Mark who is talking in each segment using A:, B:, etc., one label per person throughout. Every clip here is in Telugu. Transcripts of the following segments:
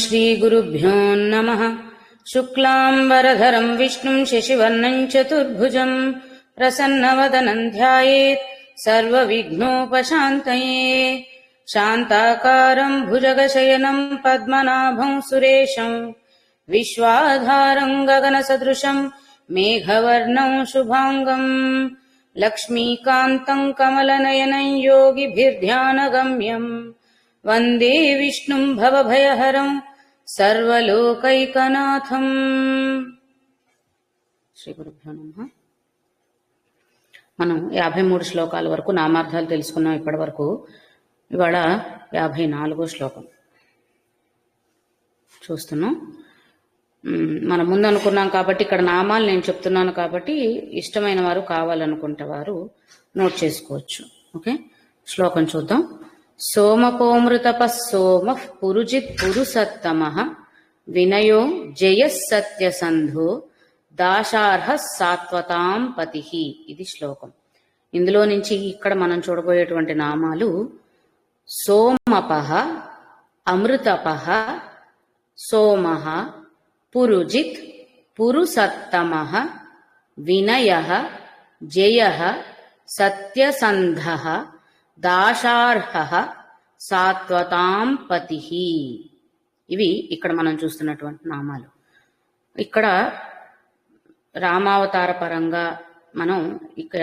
A: श्रीगुरुभ्यो नमः। शुक्लाम्बरधरं विष्णुं शशिवर्णं चतुर्भुजं प्रसन्नवदनं ध्यायेत् सर्वविघ्नोपशान्तये। शान्ताकारं भुजगशयनं पद्मनाभं सुरेशं विश्वाधारं गगनसदृशं मेघवर्णं शुभांगं लक्ष्मीकान्तं कमलनयनं योगिभिर्ध्यानगम्यं वन्दे विष्णुं भवभयहरं सर्वलोकैकनाथं। శ్రీ గురుభ్యో నమః. మనం 53 శ్లోకాల వరకు నామార్థాలు తెలుసుకున్నాం ఇప్పటి వరకు. ఇవాళ 54వ శ్లోకం చూస్తున్నాం. మనం ముందు అనుకున్నాం కాబట్టి ఇక్కడ నామాలు నేను చెప్తున్నాను కాబట్టి ఇష్టమైన వారు కావాలనుకుంటే వారు నోట్ చేసుకోవచ్చు. ఓకే, శ్లోకం చూద్దాం. సోమపోమృతపః సోమః పురుజిత్ పురుసత్తమః వినయో జయః సత్యసంధో దాశార్హ సాత్వతాం పతిః. ఇది శ్లోకం. ఇందులో నుంచి ఇక్కడ మనం చూడబోయేటువంటి నామాలు సోమపః, అమృతపః, సోమః, పురుజిత్, పురుసత్తమః, వినయః, జయః, సత్యసంధః, దాశార్హః, సాత్వతాం పతిః. ఇవి ఇక్కడ మనం చూస్తున్నటువంటి నామాలు. ఇక్కడ రామావతార పరంగా మనం ఇక్కడ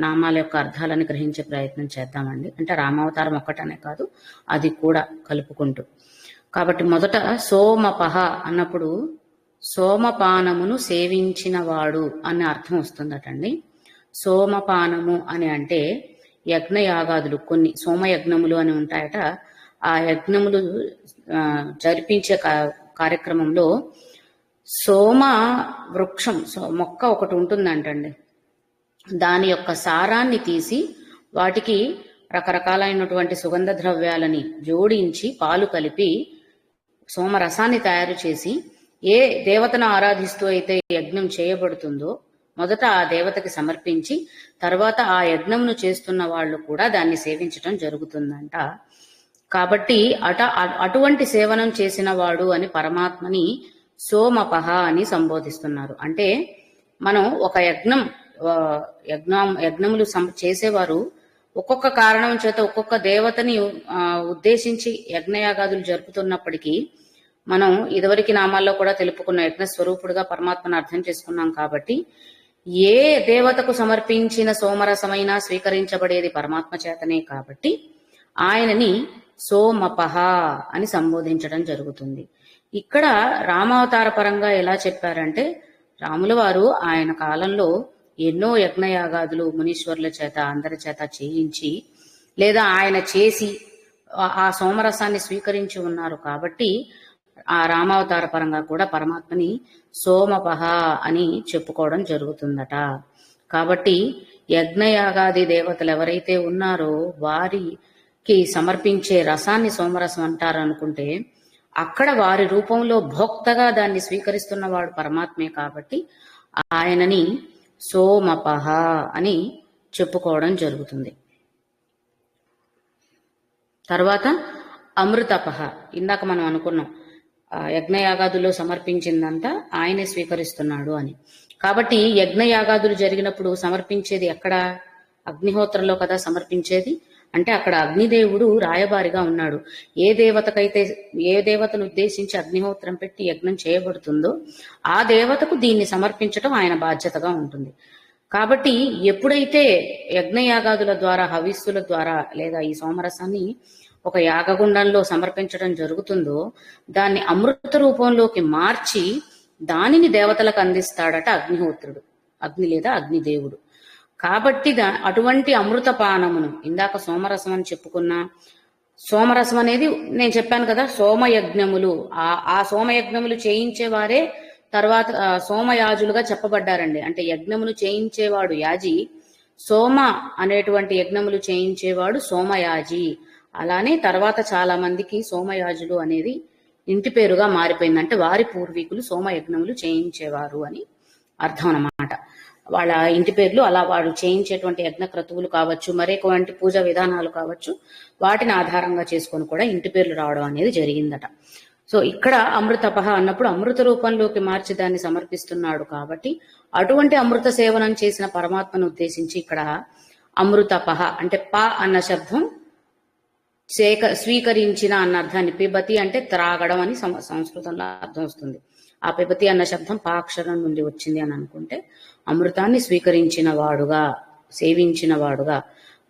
A: నామాల యొక్క అర్థాలను గ్రహించే ప్రయత్నం చేద్దామండి. అంటే రామావతారం ఒక్కటనే కాదు, అది కూడా కలుపుకుంటూ. కాబట్టి మొదట సోమపః అన్నప్పుడు సోమపానమును సేవించిన వాడు అనే అర్థం వస్తుందటండి. సోమపానము అని అంటే యజ్ఞయాగాదులు, కొన్ని సోమయజ్ఞములు అని ఉంటాయట. ఆ యజ్ఞములు జరిపించే కార్యక్రమంలో సోమ వృక్షం మొక్క ఒకటి ఉంటుందంటండి. దాని యొక్క సారాన్ని తీసి వాటికి రకరకాలైనటువంటి సుగంధ ద్రవ్యాలని జోడించి పాలు కలిపి సోమరసాన్ని తయారు చేసి ఏ దేవతను ఆరాధిస్తూ అయితే యజ్ఞం చేయబడుతుందో మొదట ఆ దేవతకి సమర్పించి తర్వాత ఆ యజ్ఞంను చేస్తున్న వాళ్ళు కూడా దాన్ని సేవించటం జరుగుతుందంట. కాబట్టి అటువంటి సేవనం చేసిన వాడు అని పరమాత్మని సోమపః అని సంబోధిస్తున్నారు. అంటే మనం ఒక యజ్ఞములు చేసేవారు ఒక్కొక్క కారణం చేత ఒక్కొక్క దేవతని ఉద్దేశించి యజ్ఞయాగాదులు జరుపుతున్నప్పటికీ మనం ఇదివరకు నామాల్లో కూడా తెలుపుకున్న యజ్ఞ స్వరూపుడుగా పరమాత్మను అర్థం చేసుకున్నాం. కాబట్టి ఏ దేవతకు సమర్పించిన సోమరసమైనా స్వీకరించబడేది పరమాత్మ చేతనే. కాబట్టి ఆయనని సోమపః అని సంబోధించడం జరుగుతుంది. ఇక్కడ రామావతార పరంగా ఎలా చెప్పారంటే రాముల వారు ఆయన కాలంలో ఎన్నో యజ్ఞయాగాదులు మునీశ్వరుల చేత అందరి చేత చేయించి లేదా ఆయన చేసి ఆ సోమరసాన్ని స్వీకరించి ఉన్నారు. కాబట్టి ఆ రామావతార పరంగా కూడా పరమాత్మని సోమపః అని చెప్పుకోవడం జరుగుతుందట. కాబట్టి యజ్ఞయాగాది దేవతలు ఎవరైతే ఉన్నారో వారికి సమర్పించే రసాన్ని సోమరసం అంటారు అనుకుంటే అక్కడ వారి రూపంలో భోక్తగా దాన్ని స్వీకరిస్తున్న వాడు పరమాత్మే. కాబట్టి ఆయనని సోమపః అని చెప్పుకోవడం జరుగుతుంది. తర్వాత అమృతపః, ఇందాక మనం అనుకున్నాం యజ్ఞయాగాదుల్లో సమర్పించిందంతా ఆయనే స్వీకరిస్తున్నాడు అని. కాబట్టి యజ్ఞయాగాదులు జరిగినప్పుడు సమర్పించేది ఎక్కడ? అగ్నిహోత్రంలో కదా సమర్పించేది. అంటే అక్కడ అగ్నిదేవుడు రాయబారిగా ఉన్నాడు. ఏ దేవతను ఉద్దేశించి అగ్నిహోత్రం పెట్టి యజ్ఞం చేయబడుతుందో ఆ దేవతకు దీన్ని సమర్పించడం ఆయన బాధ్యతగా ఉంటుంది. కాబట్టి ఎప్పుడైతే యజ్ఞయాగాదుల ద్వారా హవిస్సుల ద్వారా లేదా ఈ సోమరసాన్ని ఒక యాగగుండంలో సమర్పించడం జరుగుతుందో దాన్ని అమృత రూపంలోకి మార్చి దానిని దేవతలకు అందిస్తాడట అగ్నిహోత్రుడు, అగ్ని లేదా అగ్నిదేవుడు. కాబట్టి అటువంటి అమృతపానమును ఇందాక సోమరసం అని చెప్పుకున్నా. సోమరసం అనేది నేను చెప్పాను కదా, సోమయజ్ఞములు, ఆ సోమయజ్ఞములు చేయించేవారే తర్వాత సోమయాజులుగా చెప్పబడ్డారండి. అంటే యజ్ఞమును చేయించేవాడు యాజి, సోమ అనేటువంటి యజ్ఞములు చేయించేవాడు సోమయాజి. అలానే తర్వాత చాలా మందికి సోమయాజులు అనేది ఇంటి పేరుగా మారిపోయింది. అంటే వారి పూర్వీకులు సోమయజ్ఞములు చేయించేవారు అని అర్థం అన్నమాట. వాళ్ళ ఇంటి పేర్లు అలా వాడు చేయించేటువంటి యజ్ఞ క్రతువులు కావచ్చు, మరేటువంటి పూజా విధానాలు కావచ్చు, వాటిని ఆధారంగా చేసుకొని కూడా ఇంటి పేర్లు రావడం అనేది జరిగిందట. సో ఇక్కడ అమృతపహ అన్నప్పుడు అమృత రూపంలోకి మార్చి దాన్ని సమర్పిస్తున్నాడు కాబట్టి అటువంటి అమృత సేవనం చేసిన పరమాత్మను ఉద్దేశించి ఇక్కడ అమృతపహ అంటే ప అన్న శబ్దం స్వీకరించిన అన్న అర్థాన్ని, పిబతి అంటే త్రాగడం అని సంస్కృతంలో అర్థం వస్తుంది. ఆ పిబతి అన్న శబ్దం పా అక్షరం నుండి వచ్చింది అని అనుకుంటే అమృతాన్ని స్వీకరించిన వాడుగా, సేవించిన వాడుగా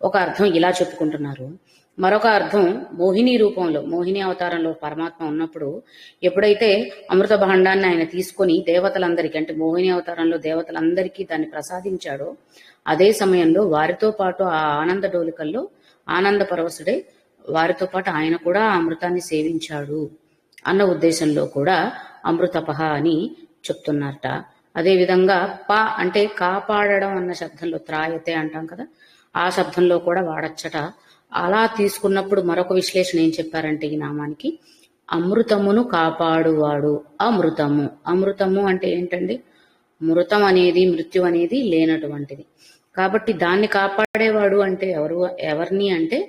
A: ఒక అర్థం ఇలా చెప్పుకుంటున్నారు. మరొక అర్థం మోహిని రూపంలో, మోహిని అవతారంలో పరమాత్మ ఉన్నప్పుడు ఎప్పుడైతే అమృత భాండాన్ని ఆయన తీసుకొని దేవతలందరికీ, అంటే మోహిని అవతారంలో దేవతలందరికీ దాన్ని ప్రసాదించాడో అదే సమయంలో వారితో పాటు ఆ ఆనంద డోలికల్లో ఆనంద పరవశుడై వారితో పాటు ఆయన కూడా అమృతాన్ని సేవించాడు అన్న ఉద్దేశంలో కూడా అమృతపహ అని చెప్తున్నారట. అదేవిధంగా ప అంటే కాపాడడం అన్న శబ్దంలో, త్రాయతే అంటాం కదా, ఆ శబ్దంలో కూడా వాడచ్చట. అలా తీసుకున్నప్పుడు మరొక విశ్లేషణ ఏం చెప్పారంటే ఈ నామానికి అమృతమును కాపాడువాడు. అమృతము, అమృతము అంటే ఏంటండి? మృతం అనేది, మృత్యు అనేది లేనటువంటిది. కాబట్టి దాన్ని కాపాడేవాడు అంటే ఎవరిని అంటే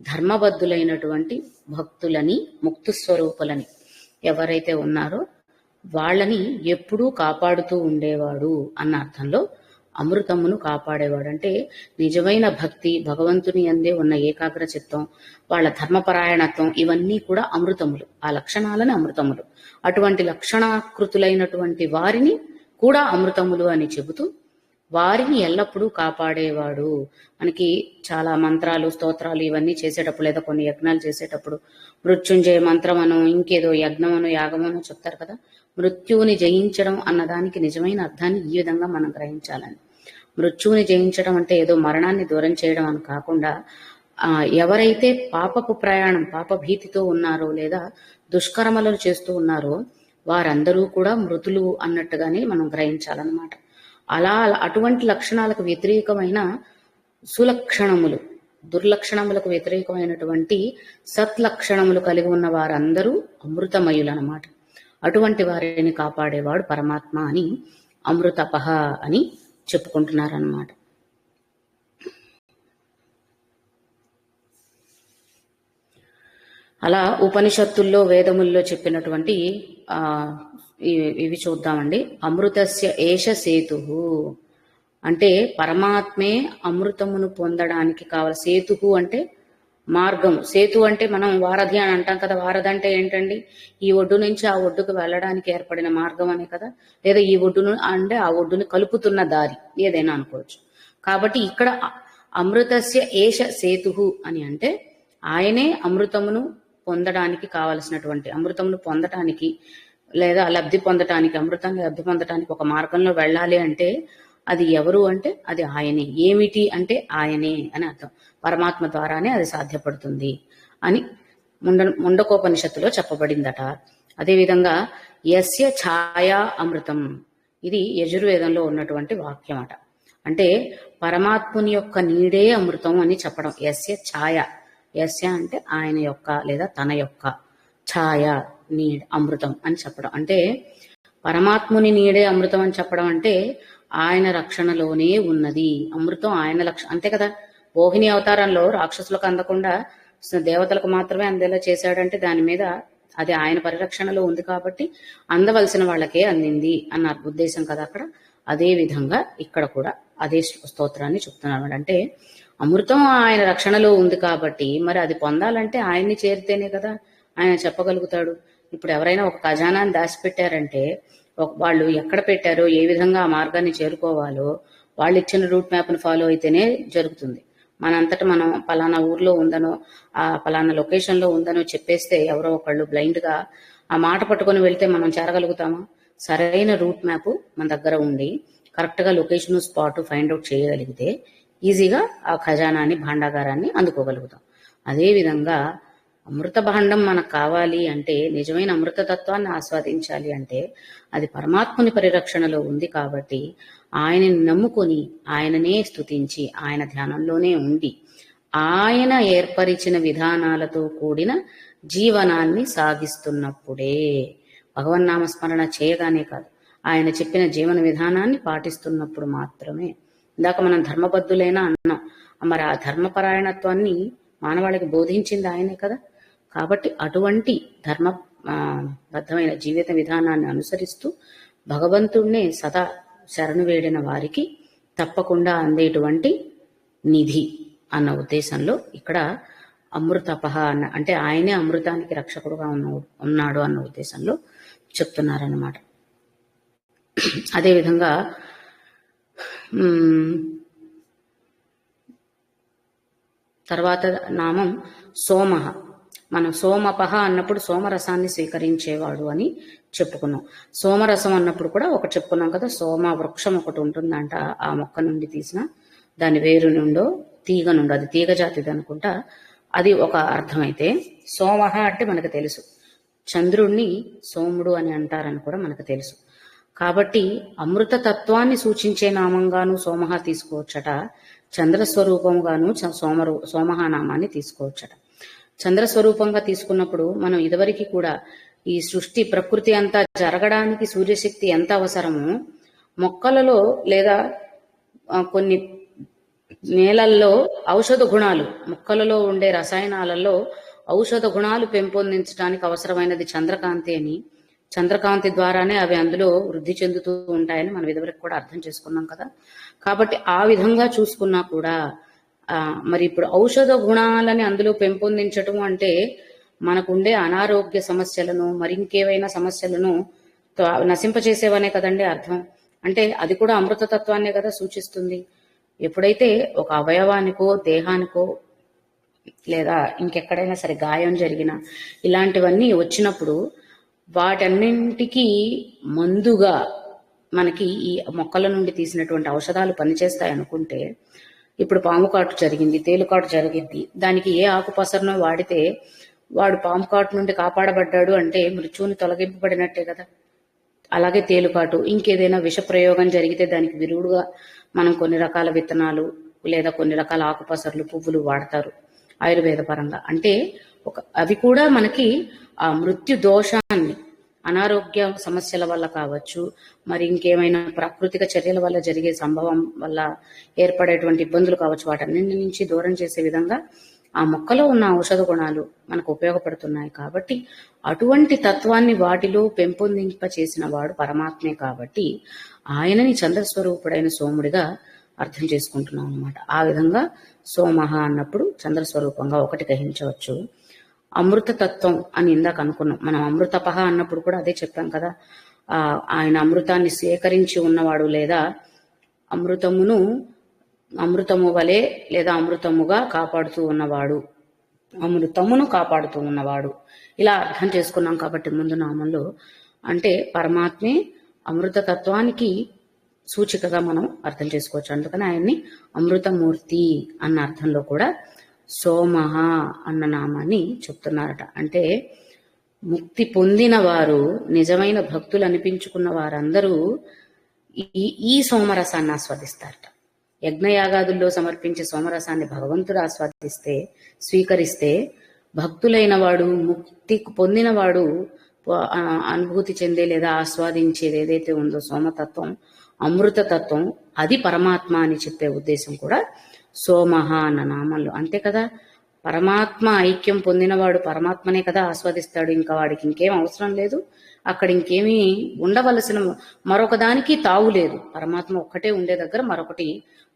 A: ధర్మబద్ధులైనటువంటి భక్తులని, ముక్తి స్వరూపులని ఎవరైతే ఉన్నారో వాళ్ళని ఎప్పుడూ కాపాడుతూ ఉండేవాడు అన్న అర్థంలో అమృతమును కాపాడేవాడు అంటే నిజమైన భక్తి, భగవంతుని అందే ఉన్న ఏకాగ్ర చిత్తం, వాళ్ళ ధర్మపరాయణత్వం, ఇవన్నీ కూడా అమృతములు. ఆ లక్షణాలని అమృతములు. అటువంటి లక్షణాకృతులైనటువంటి వారిని కూడా అమృతములు అని చెబుతూ వారిని ఎల్లప్పుడూ కాపాడేవాడు. మనకి చాలా మంత్రాలు, స్తోత్రాలు ఇవన్నీ చేసేటప్పుడు లేదా కొన్ని యజ్ఞాలు చేసేటప్పుడు మృత్యుంజయ మంత్రం అను, ఇంకేదో యజ్ఞమను, యాగమను చెప్తారు కదా. మృత్యువుని జయించడం అన్నదానికి నిజమైన అర్థాన్ని ఈ విధంగా మనం గ్రహించాలని. మృత్యువుని జయించడం అంటే ఏదో మరణాన్ని దూరం చేయడం అని కాకుండా ఎవరైతే పాపపు ప్రయాణం, పాప భీతితో ఉన్నారో లేదా దుష్కర్మలను చేస్తూ ఉన్నారో వారందరూ కూడా మృతులు అన్నట్టుగానే మనం గ్రహించాలన్నమాట. అలా అటువంటి లక్షణాలకు వ్యతిరేకమైన సులక్షణములు, దుర్లక్షణములకు వ్యతిరేకమైనటువంటి సత్లక్షణములు కలిగి ఉన్న వారందరూ అమృతమయులు అన్నమాట. అటువంటి వారిని కాపాడేవాడు పరమాత్మ అని అమృతపహ అని చెప్పుకుంటున్నారన్నమాట. అలా ఉపనిషత్తుల్లో, వేదముల్లో చెప్పినటువంటి ఇవి చూద్దామండి. అమృతస్య ఏష సేతు అంటే పరమాత్మే అమృతమును పొందడానికి కావాలి. సేతు అంటే మార్గం. సేతు అంటే మనం వారధి అని అంటాం కదా. వారధి అంటే ఏంటండి? ఈ ఒడ్డు నుంచి ఆ ఒడ్డుకు వెళ్ళడానికి ఏర్పడిన మార్గం అనే కదా. లేదా ఈ ఒడ్డును అంటే ఆ ఒడ్డుని కలుపుతున్న దారి, ఏదైనా అనుకోవచ్చు. కాబట్టి ఇక్కడ అమృతస్య ఏష సేతు అని అంటే ఆయనే అమృతమును పొందడానికి కావలసినటువంటి, అమృతమును పొందటానికి లేదా లబ్ధి పొందటానికి, అమృతాన్ని లబ్ధి పొందటానికి ఒక మార్గంలో వెళ్ళాలి అంటే అది ఎవరు అంటే అది ఆయనే. ఏమిటి అంటే ఆయనే అని అర్థం. పరమాత్మ ద్వారానే అది సాధ్యపడుతుంది అని ముండకోపనిషత్తులో చెప్పబడిందట. అదేవిధంగా యస్య ఛాయా అమృతం, ఇది యజుర్వేదంలో ఉన్నటువంటి వాక్యం అట. అంటే పరమాత్ముని యొక్క నీడే అమృతం అని చెప్పడం. యస్య ఛాయ, యస్య అంటే ఆయన యొక్క లేదా తన యొక్క, ఛాయ నీడ్ అమృతం అని చెప్పడం. అంటే పరమాత్ముని నీడే అమృతం అని చెప్పడం అంటే ఆయన రక్షణలోనే ఉన్నది అమృతం. ఆయన అంతే కదా. మోహిని అవతారంలో రాక్షసులకు అందకుండా దేవతలకు మాత్రమే అందేలా చేశాడంటే దాని మీద అది ఆయన పరిరక్షణలో ఉంది కాబట్టి అందవలసిన వాళ్ళకే అందింది అన్న ఉద్దేశం కదా అక్కడ. అదే విధంగా ఇక్కడ కూడా అదే స్తోత్రాన్ని చెప్తున్నాడు. అంటే అమృతం ఆయన రక్షణలో ఉంది కాబట్టి మరి అది పొందాలంటే ఆయన్ని చేరితేనే కదా ఆయన చెప్పగలుగుతాడు. ఇప్పుడు ఎవరైనా ఒక ఖజానాన్ని దాచిపెట్టారంటే వాళ్ళు ఎక్కడ పెట్టారో, ఏ విధంగా ఆ మార్గాన్ని చేరుకోవాలో వాళ్ళు ఇచ్చిన రూట్ మ్యాప్ను ఫాలో అయితేనే జరుగుతుంది. మనంతటా మనం పలానా ఊర్లో ఉందనో, ఆ పలానా లొకేషన్లో ఉందనో చెప్పేస్తే ఎవరో ఒకళ్ళు బ్లైండ్గా ఆ మాట పట్టుకొని వెళ్తే మనం చేరగలుగుతామా? సరైన రూట్ మ్యాప్ మన దగ్గర ఉండి కరెక్ట్గా లొకేషన్, స్పాట్ ఫైండ్ అవుట్ చేయగలిగితే ఈజీగా ఆ ఖజానాన్ని, భాండాగారాన్ని అందుకోగలుగుతాం. అదేవిధంగా అమృత భాండం మనకు కావాలి అంటే, నిజమైన అమృతతత్వాన్ని ఆస్వాదించాలి అంటే అది పరమాత్ముని పరిరక్షణలో ఉంది కాబట్టి ఆయనని నమ్ముకొని ఆయననే స్తుతించి ఆయన ధ్యానంలోనే ఉండి ఆయన ఏర్పరిచిన విధానాలతో కూడిన జీవనాన్ని సాగిస్తున్నప్పుడే, భగవన్నామస్మరణ చేయగానే కాదు, ఆయన చెప్పిన జీవన విధానాన్ని పాటిస్తున్నప్పుడు మాత్రమే. ఇందాక మనం ధర్మబద్ధులైనా అన్నాం. మరి ఆ ధర్మపరాయణత్వాన్ని మానవాళికి బోధించింది ఆయనే కదా. కాబట్టి అటువంటి ధర్మ బద్ధమైన జీవిత విధానాన్ని అనుసరిస్తూ భగవంతుణ్ణి సదా శరణు వేడిన వారికి తప్పకుండా అందేటువంటి నిధి అన్న ఉద్దేశంలో ఇక్కడ అమృతపహ అన్న అంటే ఆయనే అమృతానికి రక్షకుడుగా ఉన్నాడు అన్న ఉద్దేశంలో చెప్తున్నారన్నమాట. అదేవిధంగా తర్వాత నామం సోమః. మనం సోమపహ అన్నప్పుడు సోమరసాన్ని స్వీకరించేవాడు అని చెప్పుకున్నాం. సోమరసం అన్నప్పుడు కూడా ఒకటి చెప్పుకున్నాం కదా, సోమ వృక్షం ఒకటి ఉంటుందంట, ఆ మొక్క నుండి తీసిన దాని వేరు నుండో తీగ నుండో, అది తీగ జాతిది అనుకుంటా, అది ఒక అర్థమైతే సోమః అంటే మనకు తెలుసు చంద్రుణ్ణి సోముడు అని అంటారని కూడా మనకు తెలుసు. కాబట్టి అమృత తత్వాన్ని సూచించే నామంగాను సోమః తీసుకోవచ్చట, చంద్రస్వరూపంగాను సోమః నామాన్ని తీసుకోవచ్చట. చంద్రస్వరూపంగా తీసుకున్నప్పుడు మనం ఇదివరకు కూడా ఈ సృష్టి ప్రకృతి అంతా జరగడానికి సూర్యశక్తి ఎంత అవసరమో, మొక్కలలో లేదా కొన్ని నేలల్లో ఔషధ గుణాలు, మొక్కలలో ఉండే రసాయనాలలో ఔషధ గుణాలు పెంపొందించడానికి అవసరమైనది చంద్రకాంతి అని, చంద్రకాంతి ద్వారానే అవి అందులో వృద్ధి చెందుతూ ఉంటాయని మనం ఇదివరకు కూడా అర్థం చేసుకున్నాం కదా. కాబట్టి ఆ విధంగా చూసుకున్నా కూడా మరి ఇప్పుడు ఔషధ గుణాలని అందులో పెంపొందించటం అంటే మనకుండే అనారోగ్య సమస్యలను మరింకేవైనా సమస్యలను నశింపచేసేవనే కదండి అర్థం. అంటే అది కూడా అమృతతత్వాన్నే కదా సూచిస్తుంది. ఎప్పుడైతే ఒక అవయవానికో దేహానికో లేదా ఇంకెక్కడైనా సరే గాయం జరిగిన ఇలాంటివన్నీ వచ్చినప్పుడు వాటన్నింటికీ మందుగా మనకి ఈ మొక్కల నుండి తీసినటువంటి ఔషధాలు పనిచేస్తాయి అనుకుంటే, ఇప్పుడు పాము కాటు జరిగింది, తేలుకాటు జరిగింది, దానికి ఏ ఆకుపసరనో వాడితే వాడు పాము కాటు నుండి కాపాడబడ్డాడు అంటే మృత్యువుని తొలగింపబడినట్టే కదా. అలాగే తేలుకాటు ఇంకేదైనా విష ప్రయోగం జరిగితే దానికి విరుగుడుగా మనం కొన్ని రకాల విత్తనాలు లేదా కొన్ని రకాల ఆకుపసర్లు పువ్వులు వాడతారు ఆయుర్వేద పరంగా. అంటే అవి కూడా మనకి ఆ మృత్యు దోషాన్ని, అనారోగ్య సమస్యల వల్ల కావచ్చు, మరి ఇంకేమైనా ప్రాకృతిక చర్యల వల్ల జరిగే సంభవం వల్ల ఏర్పడేటువంటి ఇబ్బందులు కావచ్చు, వాటన్నింటి నుంచి దూరం చేసే విధంగా ఆ మొక్కలో ఉన్న ఔషధ గుణాలు మనకు ఉపయోగపడుతున్నాయి. కాబట్టి అటువంటి తత్వాన్ని వాటిలో పెంపొందింప చేసిన వాడు పరమాత్మే. కాబట్టి ఆయనని చంద్రస్వరూపుడైన సోముడిగా అర్థం చేసుకుంటున్నాం అనమాట. ఆ విధంగా సోమః అన్నప్పుడు చంద్రస్వరూపంగా ఒకటి గ్రహించవచ్చు. అమృతతత్వం అని ఇందాక అనుకున్నాం మనం. అమృతపహ అన్నప్పుడు కూడా అదే చెప్పాం కదా, ఆయన అమృతాన్ని స్వీకరించి ఉన్నవాడు లేదా అమృతము వలె లేదా అమృతముగా కాపాడుతూ ఉన్నవాడు, అమృతమును కాపాడుతూ ఉన్నవాడు, ఇలా అర్థం చేసుకున్నాం. కాబట్టి ముందు నామంలో అంటే పరమాత్మే అమృతతత్వానికి సూచికగా మనం అర్థం చేసుకోవచ్చు. అందుకని ఆయన్ని అమృతమూర్తి అన్న అర్థంలో కూడా సోమః అన్న నామాన్ని చెప్తున్నారట. అంటే ముక్తి పొందిన వారు, నిజమైన భక్తులు అనిపించుకున్న వారందరూ ఈ సోమరసాన్ని ఆస్వాదిస్తారట. యజ్ఞయాగాదుల్లో సమర్పించే సోమరసాన్ని భగవంతుడు స్వీకరిస్తే భక్తులైన వాడు, ముక్తి పొందినవాడు అనుభూతి చెందే లేదా ఆస్వాదించేది ఏదైతే ఉందో సోమతత్వం, అమృతతత్వం, అది పరమాత్మ అని చెప్పే ఉద్దేశం కూడా సోమః అన్న నామంలో. అంతే కదా, పరమాత్మ ఐక్యం పొందినవాడు పరమాత్మనే కదా ఆస్వాదిస్తాడు. ఇంకా వాడికి ఇంకేం అవసరం లేదు, అక్కడ ఇంకేమీ ఉండవలసిన మరొక దానికి తావు లేదు. పరమాత్మ ఒక్కటే ఉండే దగ్గర మరొకటి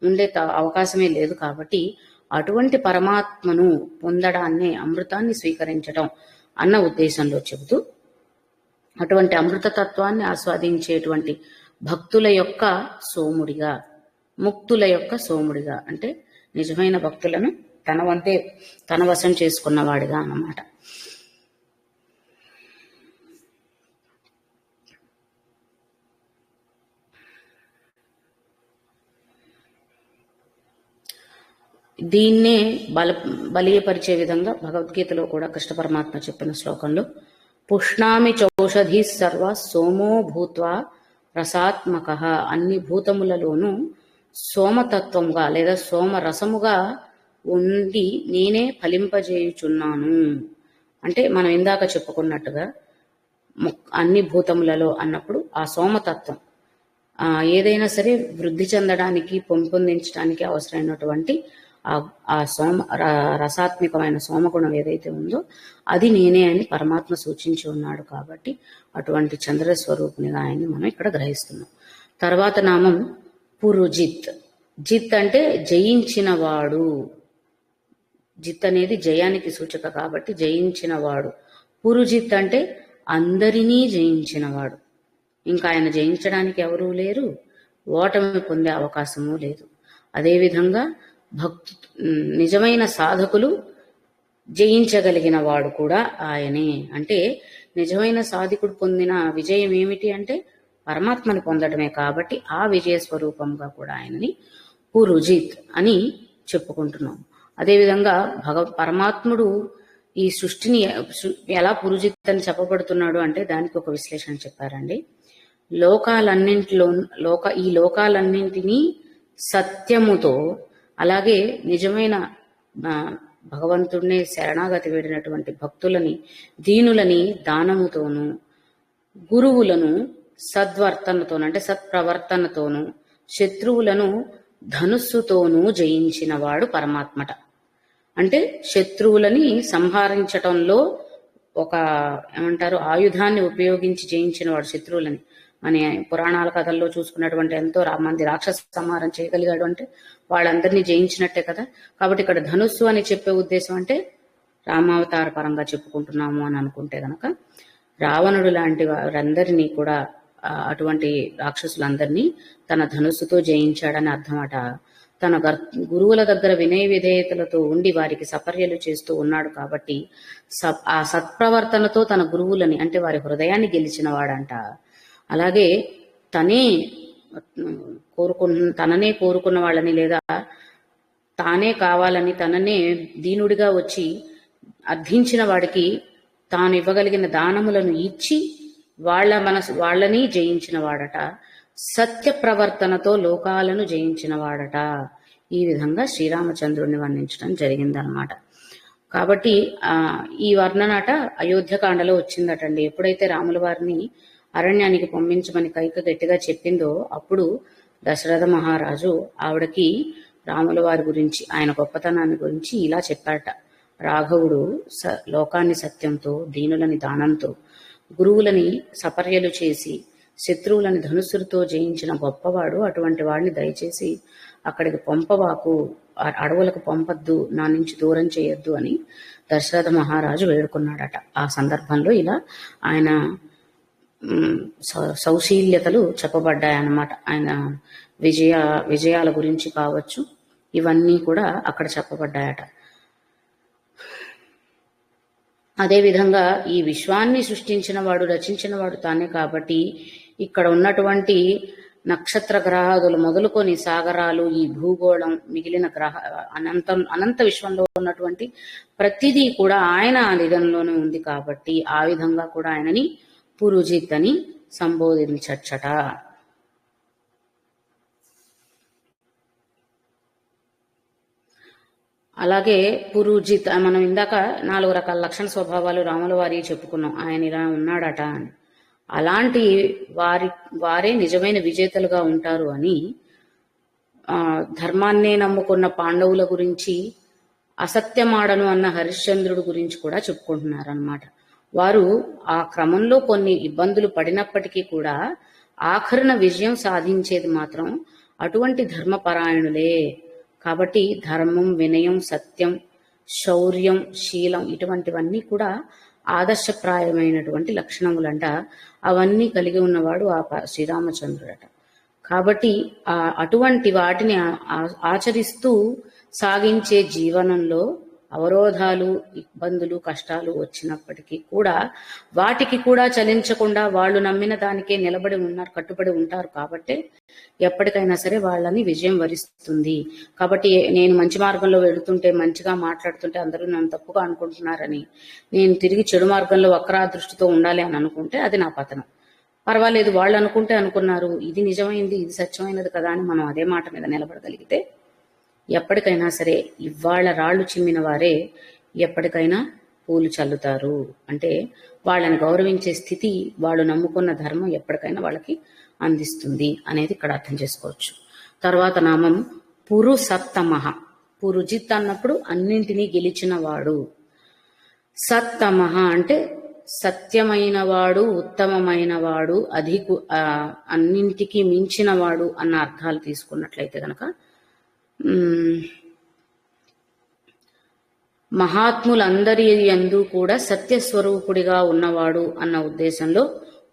A: ఉండే అవకాశమే లేదు. కాబట్టి అటువంటి పరమాత్మను పొందడాన్ని, అమృతాన్ని స్వీకరించడం అన్న ఉద్దేశంలో చెబుతూ, అటువంటి అమృతతత్వాన్ని ఆస్వాదించేటువంటి భక్తుల యొక్క సోముడిగా, ముక్తుల యొక్క సోముడిగా, అంటే నిజమైన భక్తులను తన వశం చేసుకున్నవాడిగా అన్నమాట. దీన్నే బలీయపరిచే విధంగా భగవద్గీతలో కూడా కృష్ణ పరమాత్మ చెప్పిన శ్లోకంలో పుష్ణామి చౌషధి సర్వ సోమో భూత్వా రసాత్మక, అన్ని భూతములలోనూ సోమతత్వంగా లేదా సోమరసముగా ఉండి నేనే ఫలింపజేయుచున్నాను. అంటే మనం ఇందాక చెప్పుకున్నట్టుగా అన్ని భూతములలో అన్నప్పుడు ఆ సోమతత్వం ఏదైనా సరే వృద్ధి చెందడానికి, పెంపొందించడానికి అవసరమైనటువంటి ఆ రసాత్మికమైన సోమగుణం ఏదైతే ఉందో అది నేనే అని పరమాత్మ సూచించి ఉన్నాడు. కాబట్టి అటువంటి చంద్ర స్వరూపునిగా ఆయన్ని మనం ఇక్కడ గ్రహిస్తున్నాం. తర్వాత నామం పురుజిత్. జిత్ అంటే జయించినవాడు. జిత్ అనేది జయానికి సూచక కాబట్టి జయించినవాడు. పురుజిత్ అంటే అందరినీ జయించినవాడు. ఇంకా ఆయన జయించడానికి ఎవరూ లేరు, ఓటమి పొందే అవకాశము లేదు. అదేవిధంగా నిజమైన సాధకులు జయించగలిగిన వాడు కూడా ఆయనే. అంటే నిజమైన సాధకుడు పొందిన విజయం ఏమిటి అంటే పరమాత్మని పొందడమే. కాబట్టి ఆ విజయ స్వరూపంగా కూడా ఆయనని పురుజిత్ అని చెప్పుకుంటున్నాం. అదేవిధంగా పరమాత్ముడు ఈ సృష్టిని ఎలా పురుజిత్ అని చెప్పబడుతున్నాడు అంటే దానికి ఒక విశ్లేషణ చెప్పారండి. ఈ లోకాలన్నింటినీ సత్యముతో, అలాగే నిజమైన భగవంతుడిని శరణాగతి వేడినటువంటి భక్తులని, దీనులని దానముతోనూ, గురువులను సద్వర్తనతోనూ అంటే సత్ప్రవర్తనతోనూ, శత్రువులను ధనుస్సుతోనూ జయించినవాడు పరమాత్మట. అంటే శత్రువులని సంహరించటంలో ఒక ఆయుధాన్ని ఉపయోగించి జయించిన వాడు శత్రువులని. మన పురాణాల కథల్లో చూసుకున్నటువంటి ఎంతో మంది రాక్షస సంహారం చేయగలిగాడు అంటే వాళ్ళందరినీ జయించినట్టే కదా. కాబట్టి ఇక్కడ ధనుస్సు అని చెప్పే ఉద్దేశం అంటే రామావతార పరంగా చెప్పుకుంటున్నాము అని అనుకుంటే గనక రావణుడు లాంటి వారందరినీ కూడా, అటువంటి రాక్షసులందరినీ తన ధనుస్సుతో జయించాడని అర్థమట. తన గురువుల దగ్గర వినయ విధేయతలతో ఉండి వారికి సపర్యలు చేస్తూ ఉన్నాడు కాబట్టి ఆ సత్ప్రవర్తనతో తన గురువులని అంటే వారి హృదయాన్ని గెలిచిన వాడంట. అలాగే తననే కోరుకున్న వాళ్ళని, లేదా తానే కావాలని తననే దీనుడిగా వచ్చి అర్థించిన వాడికి తాను ఇవ్వగలిగిన దానములను ఇచ్చి వాళ్ళని జయించిన వాడట. సత్య ప్రవర్తనతో లోకాలను జయించిన వాడట. ఈ విధంగా శ్రీరామచంద్రుడిని వర్ణించడం జరిగిందనమాట. కాబట్టి ఈ వర్ణనాట అయోధ్యకాండలో వచ్చిందటండి. ఎప్పుడైతే రాముల వారిని అరణ్యానికి పంపించమని కైక గట్టిగా చెప్పిందో అప్పుడు దశరథ మహారాజు ఆవిడకి రాముల వారి గురించి, ఆయన గొప్పతనాన్ని గురించి ఇలా చెప్పారట. రాఘవుడు లోకాన్ని సత్యంతో, దీనులని దానంతో, గురువులని సపర్యలు చేసి, శత్రువులని ధనుస్సులతో జయించిన గొప్పవాడు. అటువంటి వాడిని దయచేసి అక్కడికి పంపవాకు, అడవులకు పంపద్దు, నా నుంచి దూరం చేయొద్దు అని దశరథ మహారాజు వేడుకున్నాడట. ఆ సందర్భంలో ఇలా ఆయన సౌశీల్యతలు చెప్పబడ్డాయన్నమాట. ఆయన విజయాల గురించి కావచ్చు, ఇవన్నీ కూడా అక్కడ చెప్పబడ్డాయట. అదేవిధంగా ఈ విశ్వాన్ని సృష్టించిన వాడు, రచించిన వాడు తానే. కాబట్టి ఇక్కడ ఉన్నటువంటి నక్షత్ర గ్రహాదులు మొదలుకొని సాగరాలు, ఈ భూగోళం, మిగిలిన అనంత విశ్వంలో ఉన్నటువంటి ప్రతిదీ కూడా ఆయన నిధంలోనే ఉంది. కాబట్టి ఆ విధంగా కూడా ఆయనని పురుజిత్ అని సంబోధించచ్చట. అలాగే పురుజిత్, మనం ఇందాక 4 రకాల లక్షణ స్వభావాలు రాముల వారి చెప్పుకున్నాం. ఆయన ఇలా ఉన్నాడట అని. అలాంటి వారే నిజమైన విజేతలుగా ఉంటారు అని ధర్మాన్నే నమ్ముకున్న పాండవుల గురించి, అసత్యమాడను అన్న హరిశ్చంద్రుడు గురించి కూడా చెప్పుకుంటున్నారన్నమాట. వారు ఆ క్రమంలో కొన్ని ఇబ్బందులు పడినప్పటికీ కూడా ఆఖరున విజయం సాధించేది మాత్రం అటువంటి ధర్మపరాయణులే. కాబట్టి ధర్మం, వినయం, సత్యం, శౌర్యం, శీలం ఇటువంటివన్నీ కూడా ఆదర్శప్రాయమైనటువంటి లక్షణములంట. అవన్నీ కలిగి ఉన్నవాడు ఆ శ్రీరామచంద్రుడట. కాబట్టి అటువంటి వాటిని ఆచరిస్తూ సాగించే జీవనంలో అవరోధాలు, ఇబ్బందులు, కష్టాలు వచ్చినప్పటికీ కూడా వాటికి కూడా చలించకుండా వాళ్ళు నమ్మిన దానికే కట్టుబడి ఉంటారు. కాబట్టి ఎప్పటికైనా సరే వాళ్ళని విజయం వరిస్తుంది. కాబట్టి నేను మంచి మార్గంలో వెళుతుంటే, మంచిగా మాట్లాడుతుంటే అందరూ నన్ను తప్పుగా అనుకుంటున్నారని నేను తిరిగి చెడు మార్గంలో వక్రా దృష్టితో ఉండాలి అని అనుకుంటే అది నా పతనం. పర్వాలేదు, వాళ్ళు అనుకున్నారు, ఇది నిజమైంది, ఇది సత్యమైనది కదా అని మనం అదే మాట మీద నిలబడగలిగితే ఎప్పటికైనా సరే ఇవాళ రాళ్లు చిమ్మిన వారే ఎప్పటికైనా పూలు చల్లుతారు. అంటే వాళ్ళని గౌరవించే స్థితి, వాళ్ళు నమ్ముకున్న ధర్మం ఎప్పటికైనా వాళ్ళకి అందిస్తుంది అనేది ఇక్కడ అర్థం చేసుకోవచ్చు. తర్వాత నామం పురుసత్తమః. పురుజిత్ అన్నప్పుడు అన్నింటినీ గెలిచిన వాడు. సత్తమః అంటే సత్యమైన వాడు, ఉత్తమమైన వాడు, అన్నింటికి మించిన వాడు అన్న అర్థాలు తీసుకున్నట్లయితే కనుక మహాత్ములందరి యందు కూడా సత్యస్వరూపుడిగా ఉన్నవాడు అన్న ఉద్దేశంలో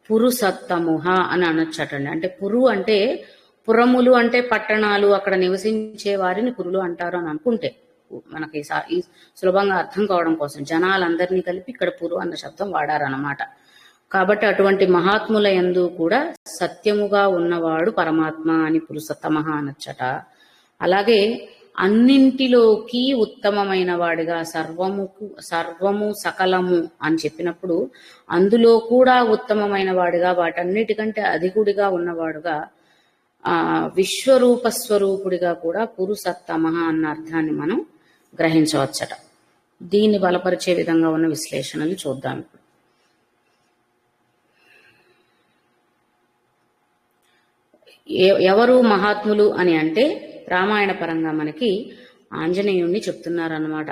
A: పురుసత్తముహ అని అనొచ్చటండి. అంటే పురు అంటే పురములు అంటే పట్టణాలు, అక్కడ నివసించే వారిని పురులు అంటారు అని అనుకుంటే మనకి సులభంగా అర్థం కావడం కోసం జనాలందరినీ కలిపి ఇక్కడ పురు అన్న శబ్దం వాడారన్నమాట. కాబట్టి అటువంటి మహాత్ముల యందు కూడా సత్యముగా ఉన్నవాడు పరమాత్మ అని పురుషోత్తమః అనొచ్చట. అలాగే అన్నింటిలోకి ఉత్తమమైన వాడిగా, సర్వము సకలము అని చెప్పినప్పుడు అందులో కూడా ఉత్తమమైన వాడిగా, వాటన్నిటికంటే అధికుడిగా ఉన్నవాడుగా, విశ్వరూప స్వరూపుడిగా కూడా పురుషోత్తమః అన్న అర్థాన్ని మనం గ్రహించవచ్చట. దీన్ని బలపరిచే విధంగా ఉన్న విశ్లేషణలు చూద్దాం ఇప్పుడు. ఎవరు మహాత్ములు అని అంటే రామాయణ పరంగా మనకి ఆంజనేయుణ్ణి చెప్తున్నారన్నమాట.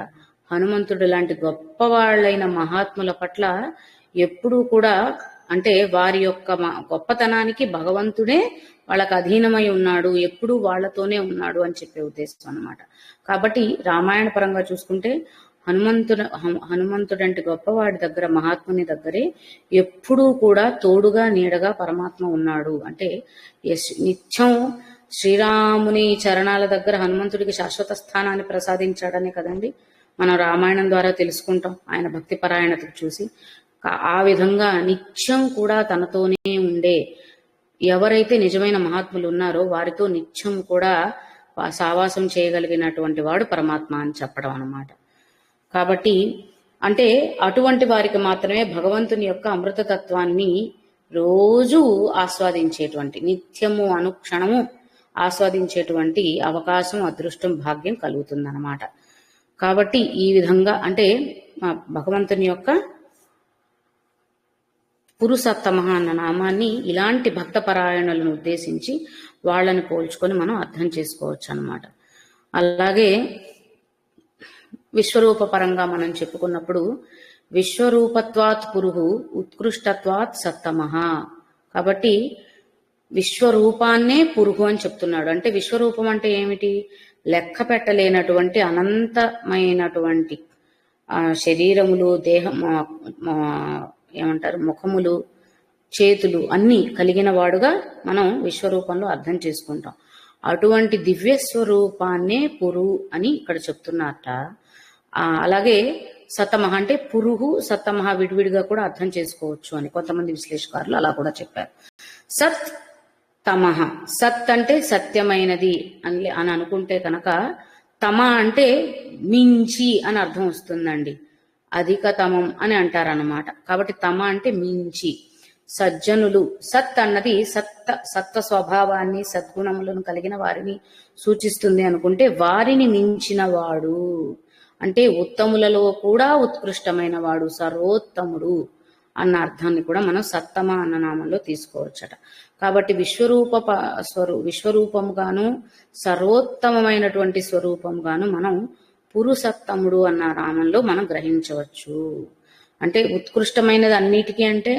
A: హనుమంతుడు లాంటి గొప్ప వాళ్ళైన మహాత్ముల పట్ల ఎప్పుడూ కూడా అంటే వారి యొక్క గొప్పతనానికి భగవంతుడే వాళ్ళకు అధీనమై ఉన్నాడు, ఎప్పుడూ వాళ్లతోనే ఉన్నాడు అని చెప్పే ఉద్దేశం అన్నమాట. కాబట్టి రామాయణ పరంగా చూసుకుంటే హనుమంతుడంటే గొప్పవాడి దగ్గర, మహాత్ముని దగ్గరే ఎప్పుడూ కూడా తోడుగా నీడగా పరమాత్మ ఉన్నాడు. అంటే నిత్యం శ్రీరాముని చరణాల దగ్గర హనుమంతుడికి శాశ్వత స్థానాన్ని ప్రసాదించాడనే కదండి మనం రామాయణం ద్వారా తెలుసుకుంటాం, ఆయన భక్తి పరాయణతకు చూసి. ఆ విధంగా నిత్యం కూడా తనతోనే ఉండే ఎవరైతే నిజమైన మహాత్ములు ఉన్నారో వారితో నిత్యం కూడా సావాసం చేయగలిగినటువంటి వాడు పరమాత్మ అని చెప్పడం అన్నమాట. కాబట్టి అంటే అటువంటి వారికి మాత్రమే భగవంతుని యొక్క అమృతతత్వాన్ని రోజు ఆస్వాదించేటువంటి, నిత్యము అనుక్షణము ఆస్వాదించేటువంటి అవకాశం, అదృష్టం, భాగ్యం కలుగుతుందన్నమాట. కాబట్టి ఈ విధంగా అంటే భగవంతుని యొక్క పురుషోత్తమః అన్న నామాన్ని ఇలాంటి భక్త పరాయణులను ఉద్దేశించి వాళ్ళని పోల్చుకొని మనం అర్థం చేసుకోవచ్చు అన్నమాట. అలాగే విశ్వరూప పరంగా మనం చెప్పుకున్నప్పుడు విశ్వరూపత్వాత్ పురుహు ఉత్కృష్టత్వాత్ సత్తమః. కాబట్టి విశ్వరూపాన్నే పురుహు అని చెప్తున్నాడు. అంటే విశ్వరూపం అంటే ఏమిటి? లెక్క పెట్టలేనటువంటి అనంతమైనటువంటి శరీరములు, దేహం, ఏమంటారు, ముఖములు, చేతులు అన్నీ కలిగిన వాడుగా మనం విశ్వరూపంలో అర్థం చేసుకుంటాం. అటువంటి దివ్య స్వరూపాన్నే పురు అని ఇక్కడ చెప్తున్నారట. అలాగే సత్తమః అంటే పురుహు సత్తమః విడివిడిగా కూడా అర్థం చేసుకోవచ్చు అని కొంతమంది విశ్లేషకారులు అలా కూడా చెప్పారు. సత్ తమః, సత్ అంటే సత్యమైనది అని అనుకుంటే కనుక తమ అంటే మించి అని అర్థం వస్తుందండి. అధికతమం అని అంటారన్నమాట. కాబట్టి తమ అంటే మించి. సజ్జనులు, సత్ అన్నది సత్వ స్వభావాన్ని, సద్గుణములను కలిగిన వారిని సూచిస్తుంది అనుకుంటే వారిని మించిన వాడు అంటే ఉత్తములలో కూడా ఉత్కృష్టమైన వాడు, సర్వోత్తముడు అన్న అర్థాన్ని కూడా మనం సత్తమ అన్న నామంలో తీసుకోవచ్చట. కాబట్టి విశ్వరూపముగాను సర్వోత్తమమైనటువంటి స్వరూపముగాను మనం పురుషోత్తముడు అన్న నామంలో మనం గ్రహించవచ్చు. అంటే ఉత్కృష్టమైనది అన్నిటికీ అంటే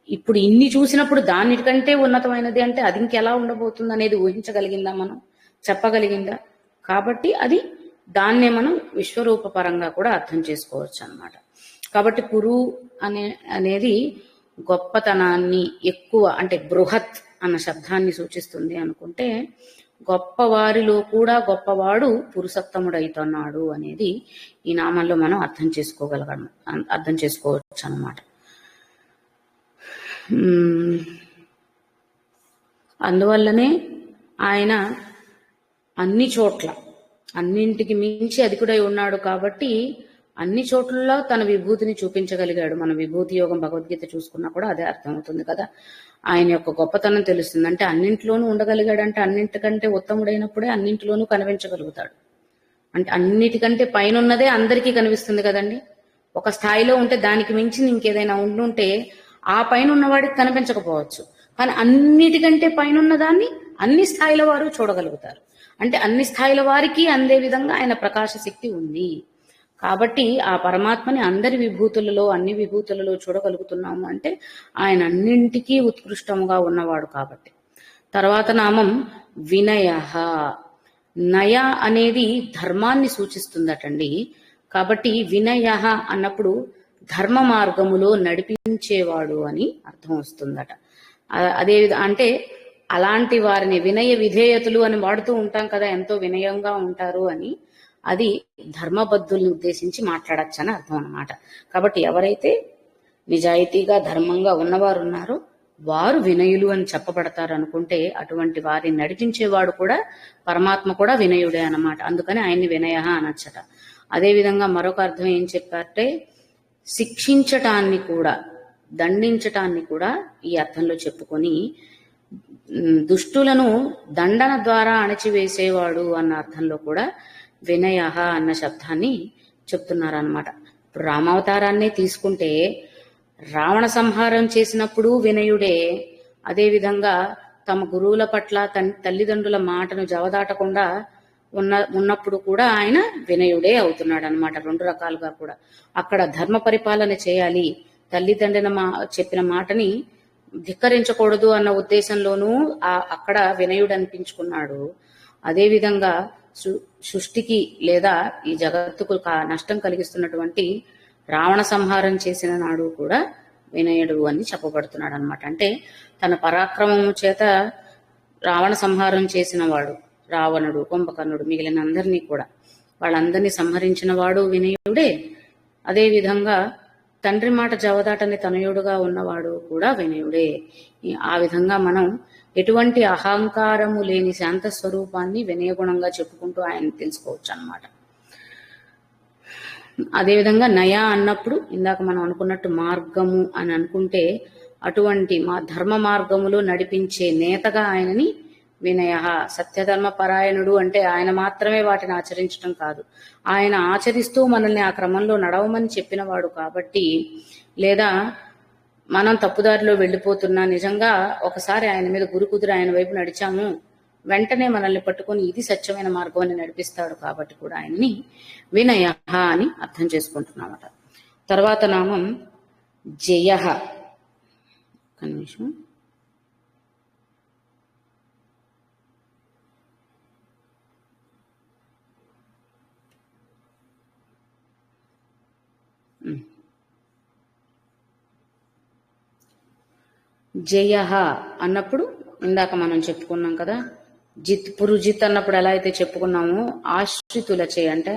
A: ఇప్పుడు ఇన్ని చూసినప్పుడు దానికంటే ఉన్నతమైనది అంటే అది ఇంకెలా ఉండబోతుంది అనేది ఊహించగలిగిందా, మనం చెప్పగలిగిందా? కాబట్టి అది దాన్నే మనం విశ్వరూప పరంగా కూడా అర్థం చేసుకోవచ్చు అన్నమాట. కాబట్టి పురు అనేది గొప్పతనాన్ని, ఎక్కువ అంటే బృహత్ అన్న శబ్దాన్ని సూచిస్తుంది అనుకుంటే గొప్పవారిలో కూడా గొప్పవాడు పురుషోత్తముడైతున్నాడు అనేది ఈ నామంలో మనం అర్థం చేసుకోవచ్చు అన్నమాట. అందువల్లనే ఆయన అన్ని చోట్ల అన్నింటికి మించి అధికుడై ఉన్నాడు. కాబట్టి అన్ని చోట్లలో తన విభూతిని చూపించగలిగాడు. మన విభూతి యోగం భగవద్గీత చూసుకున్నా కూడా అదే అర్థమవుతుంది కదా. ఆయన యొక్క గొప్పతనం తెలుస్తుంది. అంటే అన్నింటిలోనూ ఉండగలిగాడంటే అన్నింటికంటే ఉత్తముడైనప్పుడే అన్నింటిలోనూ కనిపించగలుగుతాడు. అంటే అన్నిటికంటే పైన ఉన్నదే అందరికీ కనిపిస్తుంది కదండి. ఒక స్థాయిలో ఉంటే దానికి మించి ఇంకేదైనా ఉండుంటే ఆ పైన ఉన్నవాడికి కనిపించకపోవచ్చు, కానీ అన్నిటికంటే పైన ఉన్నదాన్ని అన్ని స్థాయిల వారు చూడగలుగుతారు. అంటే అన్ని స్థాయిల వారికి అందే విధంగా ఆయన ప్రకాశ శక్తి ఉంది. కాబట్టి ఆ పరమాత్మని అందరి విభూతులలో, అన్ని విభూతులలో చూడగలుగుతున్నాము అంటే ఆయన అన్నింటికీ ఉత్కృష్టముగా ఉన్నవాడు కాబట్టి. తర్వాత నామం వినయ. నయ అనేది ధర్మాన్ని సూచిస్తుందటండి. కాబట్టి వినయ అన్నప్పుడు ధర్మ మార్గములో నడిపించేవాడు అని అర్థం వస్తుందట. అదే అంటే అలాంటి వారిని వినయ విధేయతలు అని వాడుతూ ఉంటాం కదా, ఎంతో వినయంగా ఉంటారు అని. అది ధర్మబద్ధుల్ని ఉద్దేశించి మాట్లాడచ్చు అని అర్థం అన్నమాట. కాబట్టి ఎవరైతే నిజాయితీగా ధర్మంగా ఉన్నవారు ఉన్నారో వారు వినయులు అని చెప్పబడతారు అనుకుంటే, అటువంటి వారిని నడిపించేవాడు కూడా పరమాత్మ కూడా వినయుడే అన్నమాట. అందుకని ఆయన్ని వినయ అనొచ్చట. అదేవిధంగా మరొక అర్థం ఏం చెప్పారంటే, శిక్షించటాన్ని కూడా, దండించటాన్ని కూడా ఈ అర్థంలో చెప్పుకొని దుష్టులను దండన ద్వారా అణచివేసేవాడు అన్న అర్థంలో కూడా వినయ అన్న శబ్దాన్ని చెప్తున్నారన్నమాట. ఇప్పుడు రామావతారాన్నే తీసుకుంటే రావణ సంహారం చేసినప్పుడు వినయుడే, అదేవిధంగా తమ గురువుల పట్ల తల్లిదండ్రుల మాటను జవదాటకుండా ఉన్నప్పుడు కూడా ఆయన వినయుడే అవుతున్నాడు అనమాట. రెండు రకాలుగా కూడా అక్కడ ధర్మ పరిపాలన చేయాలి, తల్లిదండ్రుల చెప్పిన మాటని ధిక్కరించకూడదు అన్న ఉద్దేశంలోనూ అక్కడ వినయుడు అనిపించుకున్నాడు. అదేవిధంగా సృష్టికి లేదా ఈ జగత్తుకు నష్టం కలిగిస్తున్నటువంటి రావణ సంహారం చేసిన నాడు కూడా వినయుడు అని చెప్పబడుతున్నాడు అనమాట. అంటే తన పరాక్రమము చేత రావణ సంహారం చేసిన వాడు, రావణుడు, కుంభకర్ణుడు, మిగిలిన అందరినీ కూడా వాళ్ళందరినీ సంహరించిన వాడు వినయుడే. అదేవిధంగా తండ్రి మాట జవదాటని తనయుడుగా ఉన్నవాడు కూడా వినయుడే. ఆ విధంగా మనం ఎటువంటి అహంకారము లేని శాంత స్వరూపాన్ని వినయగుణంగా చెప్పుకుంటూ ఆయన తెలుసుకోవచ్చు అన్నమాట. అదేవిధంగా నయ అన్నప్పుడు ఇందాక మనం అనుకున్నట్టు మార్గము అని అనుకుంటే, అటువంటి ధర్మ మార్గములో నడిపించే నేతగా ఆయనని వినయ. సత్యధర్మ పరాయణుడు అంటే ఆయన మాత్రమే వాటిని ఆచరించడం కాదు, ఆయన ఆచరిస్తూ మనల్ని ఆ క్రమంలో నడవమని చెప్పినవాడు కాబట్టి, లేదా మనం తప్పుదారిలో వెళ్ళిపోతున్నా నిజంగా ఒకసారి ఆయన మీద గురి కుదిరి ఆయన వైపు నడిచాము, వెంటనే మనల్ని పట్టుకొని ఇది సత్యమైన మార్గం అని నడిపిస్తాడు కాబట్టి కూడా ఆయన్ని వినయ అని అర్థం చేసుకుంటున్నామట. తర్వాత నామం జయ. ఒక నిమిషం. జయ అన్నప్పుడు ఇందాక మనం చెప్పుకున్నాం కదా, పురుజిత్ అన్నప్పుడు ఎలా అయితే చెప్పుకున్నామో ఆశ్రితులచే, అంటే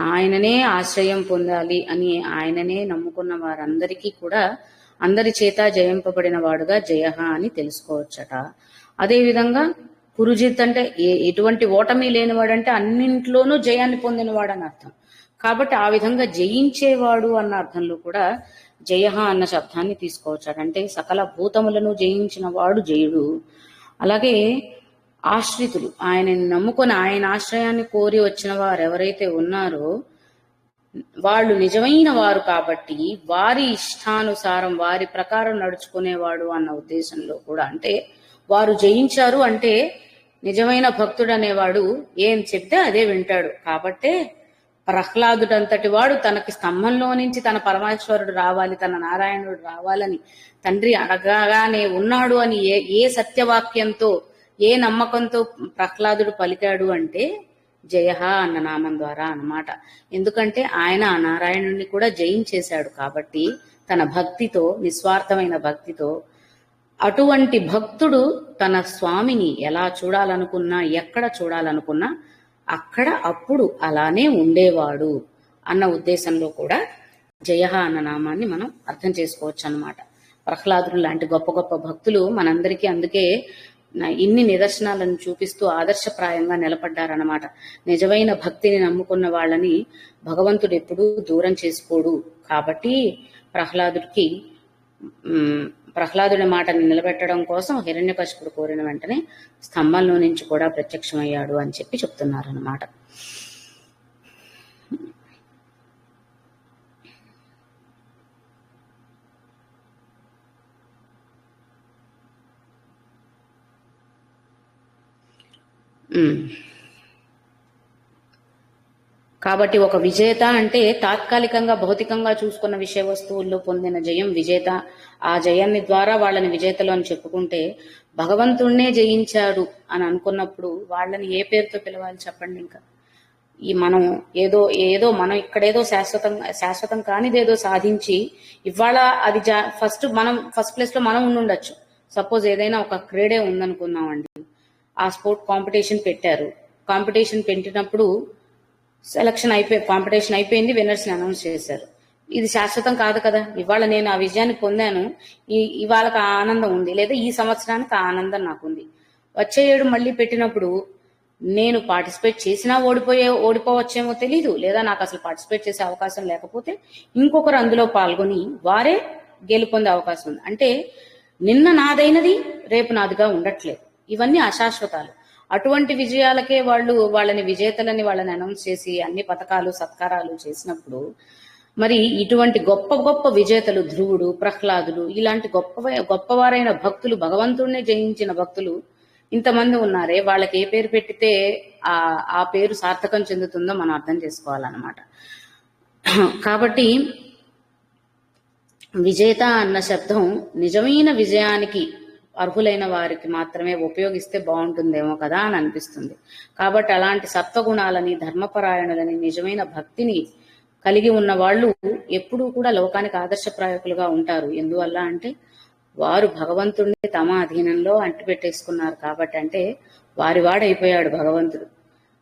A: ఆయననే ఆశ్రయం పొందాలి అని ఆయననే నమ్ముకున్న వారందరికీ కూడా అందరి చేత జయింపబడిన వాడుగా జయ అని తెలుసుకోవచ్చట. అదేవిధంగా పురుజిత్ అంటే ఎటువంటి ఓటమి లేనివాడంటే అన్నింట్లోనూ జయాన్ని పొందినవాడు అని అర్థం. కాబట్టి ఆ విధంగా జయించేవాడు అన్న అర్థంలో కూడా జయ అన్న శబ్దాన్ని తీసుకోవచ్చాడు. అంటే సకల భూతములను జయించిన వాడు జయుడు. అలాగే ఆశ్రితులు, ఆయనని నమ్ముకొని ఆయన ఆశ్రయాన్ని కోరి వచ్చిన వారు ఎవరైతే ఉన్నారో వాళ్ళు నిజమైన వారు కాబట్టి వారి ఇష్టానుసారం వారి ప్రకారం నడుచుకునేవాడు అన్న ఉద్దేశంలో కూడా, అంటే వారు జయించారు అంటే నిజమైన భక్తుడు అనేవాడు ఏం చెప్తే అదే వింటాడు. కాబట్టే ప్రహ్లాదుడంతటి వాడు తనకి స్తంభంలో నుంచి తన పరమేశ్వరుడు రావాలి, తన నారాయణుడు రావాలని తండ్రి అడగగానే ఉన్నాడు అని ఏ సత్యవాక్యంతో, ఏ నమ్మకంతో ప్రహ్లాదుడు పలికాడు అంటే జయ అన్న నామం ద్వారా అన్నమాట. ఎందుకంటే ఆయన ఆ నారాయణుడిని కూడా జయించేశాడు కాబట్టి తన భక్తితో, నిస్వార్థమైన భక్తితో. అటువంటి భక్తుడు తన స్వామిని ఎలా చూడాలనుకున్నా, ఎక్కడ చూడాలనుకున్నా అక్కడ అప్పుడు అలానే ఉండేవాడు అన్న ఉద్దేశంలో కూడా జయ అన్న నామాన్ని మనం అర్థం చేసుకోవచ్చు అన్నమాట. ప్రహ్లాదుడు లాంటి గొప్ప గొప్ప భక్తులు మనందరికీ అందుకే ఇన్ని నిదర్శనాలను చూపిస్తూ ఆదర్శప్రాయంగా నిలబడ్డారన్నమాట. నిజమైన భక్తిని నమ్ముకున్న వాళ్ళని భగవంతుడు ఎప్పుడూ దూరం చేసుకోడు. కాబట్టి ప్రహ్లాదుడి మాటని నిలబెట్టడం కోసం హిరణ్యకశిపుడు కోరిన వెంటనే స్తంభంలో నుంచి కూడా ప్రత్యక్షమయ్యాడు అని చెప్పి చెప్తున్నారన్నమాట. కాబట్టి ఒక విజేత అంటే తాత్కాలికంగా భౌతికంగా చూసుకున్న విషయ వస్తువుల్లో పొందిన జయం విజేత. ఆ జయాన్ని ద్వారా వాళ్ళని విజేతలు అని చెప్పుకుంటే, భగవంతుణ్ణే జయించాడు అని అనుకున్నప్పుడు వాళ్ళని ఏ పేరుతో పిలవాలి చెప్పండి? ఇంకా ఈ మనం ఏదో మనం ఇక్కడేదో శాశ్వతం కానిదేదో సాధించి ఇవాళ అది ఫస్ట్ ప్లేస్ లో మనం ఉండుండొచ్చు. సపోజ్ ఏదైనా ఒక క్రీడే ఉందనుకుందామండి, ఆ స్పోర్ట్ కాంపిటీషన్ పెట్టారు. కాంపిటీషన్ పెట్టినప్పుడు కాంపిటీషన్ అయిపోయింది, విన్నర్స్ ని అనౌన్స్ చేశారు. ఇది శాశ్వతం కాదు కదా. ఇవాళ నేను ఆ విజయాన్ని పొందాను, ఇవాళకి ఆ ఆనందం ఉంది, లేదా ఈ సంవత్సరానికి ఆ ఆనందం నాకుంది. వచ్చే ఏడు మళ్ళీ పెట్టినప్పుడు నేను పార్టిసిపేట్ చేసినా ఓడిపోవచ్చేమో తెలీదు, లేదా నాకు అసలు పార్టిసిపేట్ చేసే అవకాశం లేకపోతే ఇంకొకరు అందులో పాల్గొని వారే గెలుపొందే అవకాశం ఉంది. అంటే నిన్న నాదైనది రేపు నాదిగా ఉండట్లేదు. ఇవన్నీ అశాశ్వతాలు. అటువంటి విజయాలకే వాళ్ళని విజేతలని వాళ్ళని అనౌన్స్ చేసి అన్ని పథకాలు సత్కారాలు చేసినప్పుడు, మరి ఇటువంటి గొప్ప గొప్ప విజేతలు ధ్రువుడు, ప్రహ్లాదుడు ఇలాంటి గొప్పవారైన భక్తులు, భగవంతుణ్ణి జయించిన భక్తులు ఇంతమంది ఉన్నారే, వాళ్ళకి ఏ పేరు పెట్టితే ఆ పేరు సార్థకం చెందుతుందో మనం అర్థం చేసుకోవాలన్నమాట. కాబట్టి విజేత అన్న శబ్దం నిజమైన విజయానికి అర్హులైన వారికి మాత్రమే ఉపయోగిస్తే బాగుంటుందేమో కదా అని అనిపిస్తుంది. కాబట్టి అలాంటి సత్వగుణాలని, ధర్మపరాయణులని, నిజమైన భక్తిని కలిగి ఉన్న వాళ్ళు ఎప్పుడూ కూడా లోకానికి ఆదర్శప్రాయకులుగా ఉంటారు. ఎందువల్ల అంటే వారు భగవంతుడిని తమ అధీనంలో అంటిపెట్టేసుకున్నారు కాబట్టి. అంటే వాడైపోయాడు భగవంతుడు.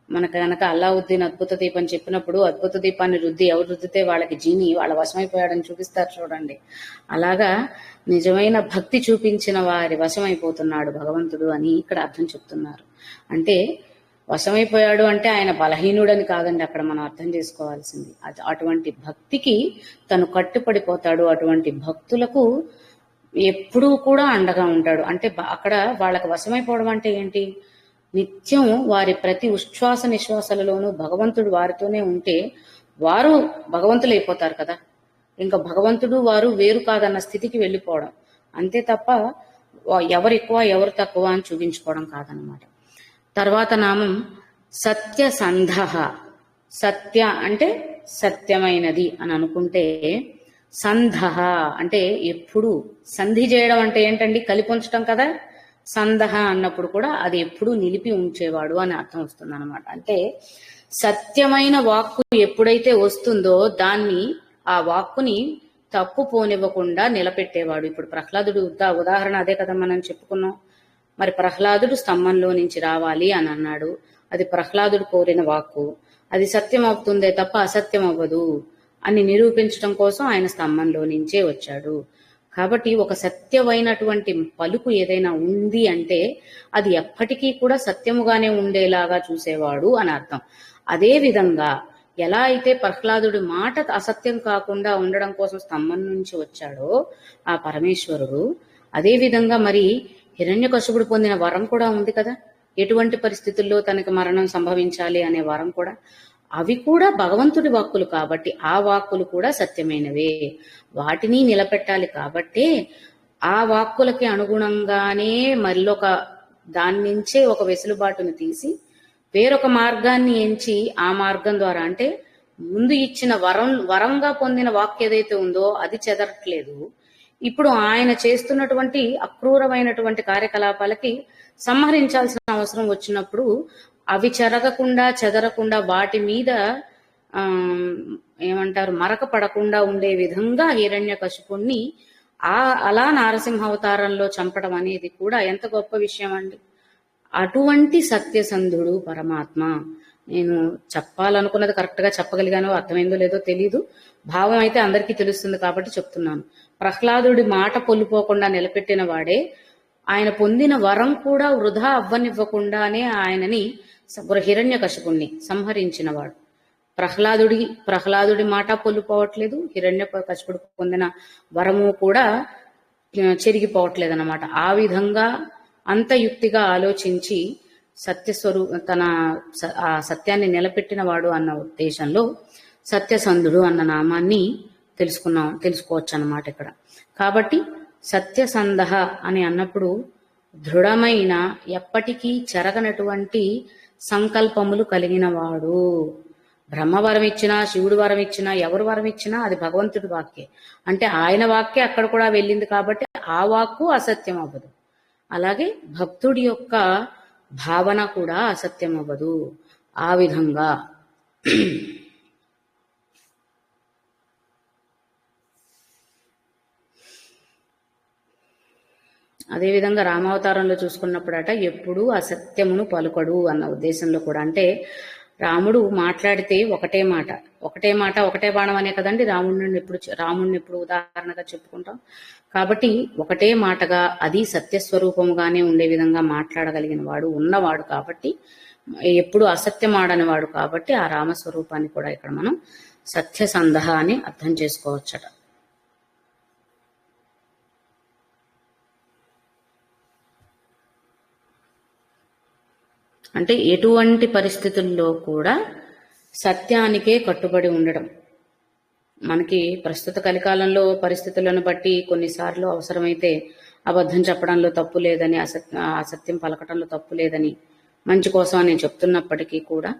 A: మనకు కనుక అల్లావుద్దీన్ అద్భుత దీపం చెప్పినప్పుడు అద్భుత దీపాన్ని ఎవరు రుద్దితే వాళ్ళకి జీని వాళ్ళ వశమైపోయాడని చూపిస్తారు చూడండి. అలాగా నిజమైన భక్తి చూపించిన వారి వశమైపోతున్నాడు భగవంతుడు అని ఇక్కడ అర్థం చెప్తున్నారు. అంటే వశమైపోయాడు అంటే ఆయన బలహీనుడని కాదండి అక్కడ మనం అర్థం చేసుకోవాల్సింది. అటువంటి భక్తికి తను కట్టుపడిపోతాడు. అటువంటి భక్తులకు ఎప్పుడూ కూడా అండగా ఉంటాడు. అంటే అక్కడ వాళ్ళకి వశమైపోవడం అంటే ఏంటి? నిత్యం వారి ప్రతి ఉచ్ఛ్వాస నిశ్వాసాలలోనూ భగవంతుడు వారితోనే ఉంటే వారు భగవంతులు అయిపోతారు కదా. ఇంకా భగవంతుడు వారు వేరు కాదన్న స్థితికి వెళ్ళిపోవడం అంతే తప్ప ఎవరు ఎక్కువ ఎవరు తక్కువ అని చూపించుకోవడం కాదనమాట. తర్వాత నామం సత్యసంధ. సత్య అంటే సత్యమైనది అని అనుకుంటే, సంధ అంటే ఎప్పుడు. సంధి చేయడం అంటే ఏంటండి? కలిపొంచడం కదా. సంధ అన్నప్పుడు కూడా అది ఎప్పుడు నిలిపి ఉంచేవాడు అని అర్థం వస్తుంది అనమాట. అంటే సత్యమైన వాక్కు ఎప్పుడైతే వస్తుందో ఆ వాక్కుని తప్పు పోనివ్వకుండా నిలబెట్టేవాడు. ఇప్పుడు ప్రహ్లాదుడు ఉదాహరణ అదే కదా మనం చెప్పుకున్నాం. మరి ప్రహ్లాదుడు స్తంభంలో నుంచి రావాలి అని అన్నాడు. అది ప్రహ్లాదుడు కోరిన వాక్కు. అది సత్యం అవుతుందే తప్ప అసత్యం అవ్వదు అని నిరూపించడం కోసం ఆయన స్తంభంలో నుంచే వచ్చాడు. కాబట్టి ఒక సత్యమైనటువంటి పలుకు ఏదైనా ఉంది అంటే అది ఎప్పటికీ కూడా సత్యముగానే ఉండేలాగా చూసేవాడు అని అర్థం. అదే విధంగా ఎలా అయితే ప్రహ్లాదుడి మాట అసత్యం కాకుండా ఉండడం కోసం స్తంభం నుంచి వచ్చాడో ఆ పరమేశ్వరుడు, అదే విధంగా మరి హిరణ్యకశిపుడు పొందిన వరం కూడా ఉంది కదా. ఎటువంటి పరిస్థితుల్లో తనకి మరణం సంభవించాలి అనే వరం కూడా, అవి కూడా భగవంతుడి వాక్కులు కాబట్టి ఆ వాక్కులు కూడా సత్యమైనవే. వాటిని నిలబెట్టాలి కాబట్టి ఆ వాక్కులకి అనుగుణంగానే మరొక దాని నుంచే ఒక వెసులుబాటును తీసి వేరొక మార్గాన్ని ఎంచి ఆ మార్గం ద్వారా, అంటే ముందు ఇచ్చిన వరంగా పొందిన వాక్కు ఏదైతే ఉందో అది చెదరట్లేదు. ఇప్పుడు ఆయన చేస్తున్నటువంటి అక్రూరమైనటువంటి కార్యకలాపాలకి సంహరించాల్సిన అవసరం వచ్చినప్పుడు అవి చెదరకుండా వాటి మీద మరక పడకుండా ఉండే విధంగా హిరణ్యకశిపుణ్ణి అలా నారసింహావతారంలో చంపడం అనేది కూడా ఎంత గొప్ప విషయం అండి. అటువంటి సత్యసంధుడు పరమాత్మ. నేను చెప్పాలనుకున్నది కరెక్ట్ గా చెప్పగలిగానో అర్థమైందో లేదో తెలీదు. భావం అయితే అందరికీ తెలుస్తుంది కాబట్టి చెప్తున్నాను. ప్రహ్లాదుడి మాట పొల్లిపోకుండా నిలబెట్టిన వాడే, ఆయన పొందిన వరం కూడా వృధా అవ్వనివ్వకుండానే ఆయనని హిరణ్యకశిపుణ్ణి సంహరించినవాడు. ప్రహ్లాదుడి మాట పొల్లిపోవట్లేదు, హిరణ్యకశిపుడు పొందిన వరము కూడా చెరిగిపోవట్లేదు అన్నమాట. ఆ విధంగా అంత యుక్తిగా ఆలోచించి ఆ సత్యాన్ని వాడు అన్న ఉద్దేశంలో సత్యసంధుడు అన్న నామాన్ని తెలుసుకోవచ్చు అన్నమాట ఇక్కడ. కాబట్టి సత్యసంధ అని అన్నప్పుడు దృఢమైన ఎప్పటికీ చెరగనటువంటి సంకల్పములు కలిగిన వాడు. బ్రహ్మ వరం ఇచ్చినా, శివుడు వరం ఇచ్చినా, ఎవరు వరం ఇచ్చినా అది భగవంతుడి వాక్యే. అంటే ఆయన వాక్యే అక్కడ కూడా వెళ్ళింది కాబట్టి ఆ వాక్కు అసత్యం అవ్వదు. అలాగే భక్తుడి యొక్క భావన కూడా అసత్యం అవ్వదు. ఆ విధంగా అదేవిధంగా రామావతారంలో చూసుకున్నప్పుడట ఎప్పుడూ అసత్యమును పలుకడు అన్న ఉద్దేశంలో కూడా, అంటే రాముడు మాట్లాడితే ఒకటే మాట ఒకటే బాణం అనే కదండి రాముడిని ఎప్పుడు ఉదాహరణగా చెప్పుకుంటాం. కాబట్టి ఒకటే మాటగా అది సత్యస్వరూపముగానే ఉండే విధంగా మాట్లాడగలిగిన వాడు ఉన్నవాడు కాబట్టి, ఎప్పుడు అసత్యం ఆడని వాడు కాబట్టి ఆ రామస్వరూపాన్ని కూడా ఇక్కడ మనం సత్యసంధ అని అర్థం చేసుకోవచ్చట. అంటే ఎటువంటి పరిస్థితుల్లో కూడా సత్యానికే కట్టుబడి ఉండడం. మనకి ప్రస్తుత కలికాలంలో పరిస్థితులను బట్టి కొన్నిసార్లు అవసరమైతే అబద్ధం చెప్పడంలో తప్పు లేదని, అసత్యం పలకటంలో తప్పు లేదని, మంచి కోసం అని చెప్తున్నప్పటికీ కూడా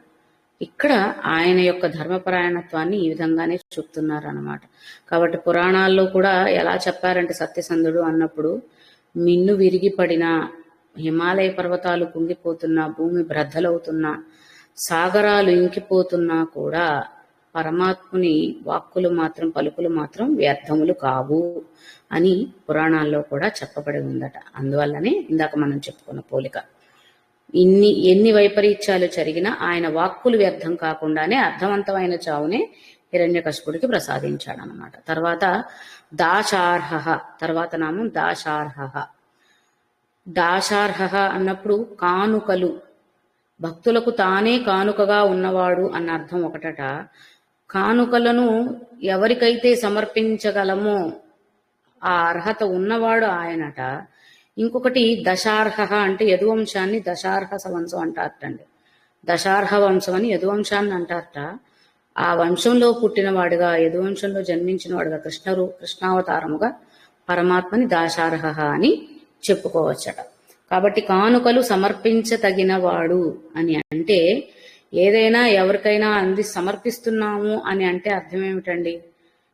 A: ఇక్కడ ఆయన యొక్క ధర్మపరాయణత్వాన్ని ఈ విధంగానే చెప్తున్నారు అన్నమాట. కాబట్టి పురాణాల్లో కూడా ఎలా చెప్పారంటే సత్యసంధుడు అన్నప్పుడు, మిన్ను విరిగి పడిన హిమాలయ పర్వతాలు కుంగిపోతున్నా, భూమి బ్రద్దలవుతున్నా, సాగరాలు ఇంకిపోతున్నా కూడా పరమాత్ముని వాక్కులు మాత్రం, పలుకులు మాత్రం వ్యర్థములు కావు అని పురాణాల్లో కూడా చెప్పబడి ఉందట. అందువల్లనే ఇందాక మనం చెప్పుకున్న పోలిక, ఎన్ని వైపరీత్యాలు జరిగినా ఆయన వాక్కులు వ్యర్థం కాకుండానే అర్థవంతమైన చావునే హిరణ్యకశిపుడికి ప్రసాదించాడనమాట. తర్వాత దాశార్హ, తర్వాత నామం దాశార్హ. దాశార్హ అన్నప్పుడు కానుకలు, భక్తులకు తానే కానుకగా ఉన్నవాడు అన్న అర్థం ఒకటట. కానుకలను ఎవరికైతే సమర్పించగలమో ఆ అర్హత ఉన్నవాడు ఆయనట. ఇంకొకటి దశార్హ అంటే యదువంశాన్ని దశార్హ వంశం అంటారటండి. దశార్హ వంశం అని యదువంశాన్ని అంటారట. ఆ వంశంలో పుట్టినవాడుగా, యదువంశంలో జన్మించిన వాడుగా, కృష్ణావతారముగా పరమాత్మని దాశార్హ అని చెప్పుకోవచ్చట. కాబట్టి కానుకలు సమర్పించతగినవాడు అని అంటే, ఏదైనా ఎవరికైనా సమర్పిస్తున్నాము అని అంటే అర్థం ఏమిటండి?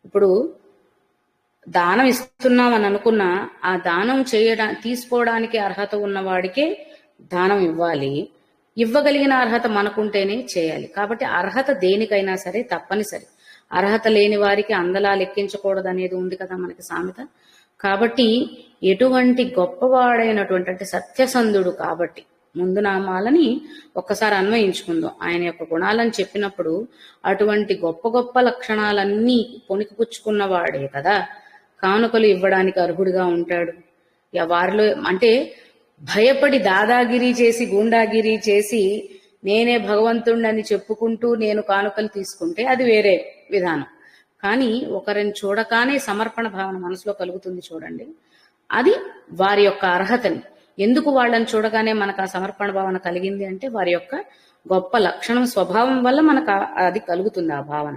A: ఇప్పుడు దానం ఇస్తున్నాం అని అనుకున్నా, ఆ దానం తీసుకోవడానికి అర్హత ఉన్నవాడికే దానం ఇవ్వాలి. ఇవ్వగలిగిన అర్హత మనకుంటేనే చేయాలి. కాబట్టి అర్హత దేనికైనా సరే తప్పనిసరి. అర్హత లేని వారికి అందలా లెక్కించకూడదు అనేది ఉంది కదా మనకి సామెత. కాబట్టి ఎటువంటి గొప్పవాడైనటువంటి, అంటే సత్యసంధుడు కాబట్టి, ముందు నామాలని ఒక్కసారి అన్వయించుకుందాం. ఆయన యొక్క గుణాలను చెప్పినప్పుడు అటువంటి గొప్ప గొప్ప లక్షణాలన్నీ పొణికిపుచ్చుకున్నవాడే కదా కానుకలు ఇవ్వడానికి అర్హుడిగా ఉంటాడు. వారిలో అంటే భయపడి దాదాగిరి చేసి, గూండాగిరి చేసి, నేనే భగవంతుణ్ణని చెప్పుకుంటూ నేను కానుకలు తీసుకుంటే అది వేరే విధానం. కానీ ఒకరిని చూడగానే సమర్పణ భావన మనసులో కలుగుతుంది చూడండి, అది వారి యొక్క అర్హతని. ఎందుకు వాళ్ళని చూడగానే మనకు ఆ సమర్పణ భావన కలిగింది అంటే వారి యొక్క గొప్ప లక్షణం, స్వభావం వల్ల మనకు అది కలుగుతుంది ఆ భావన.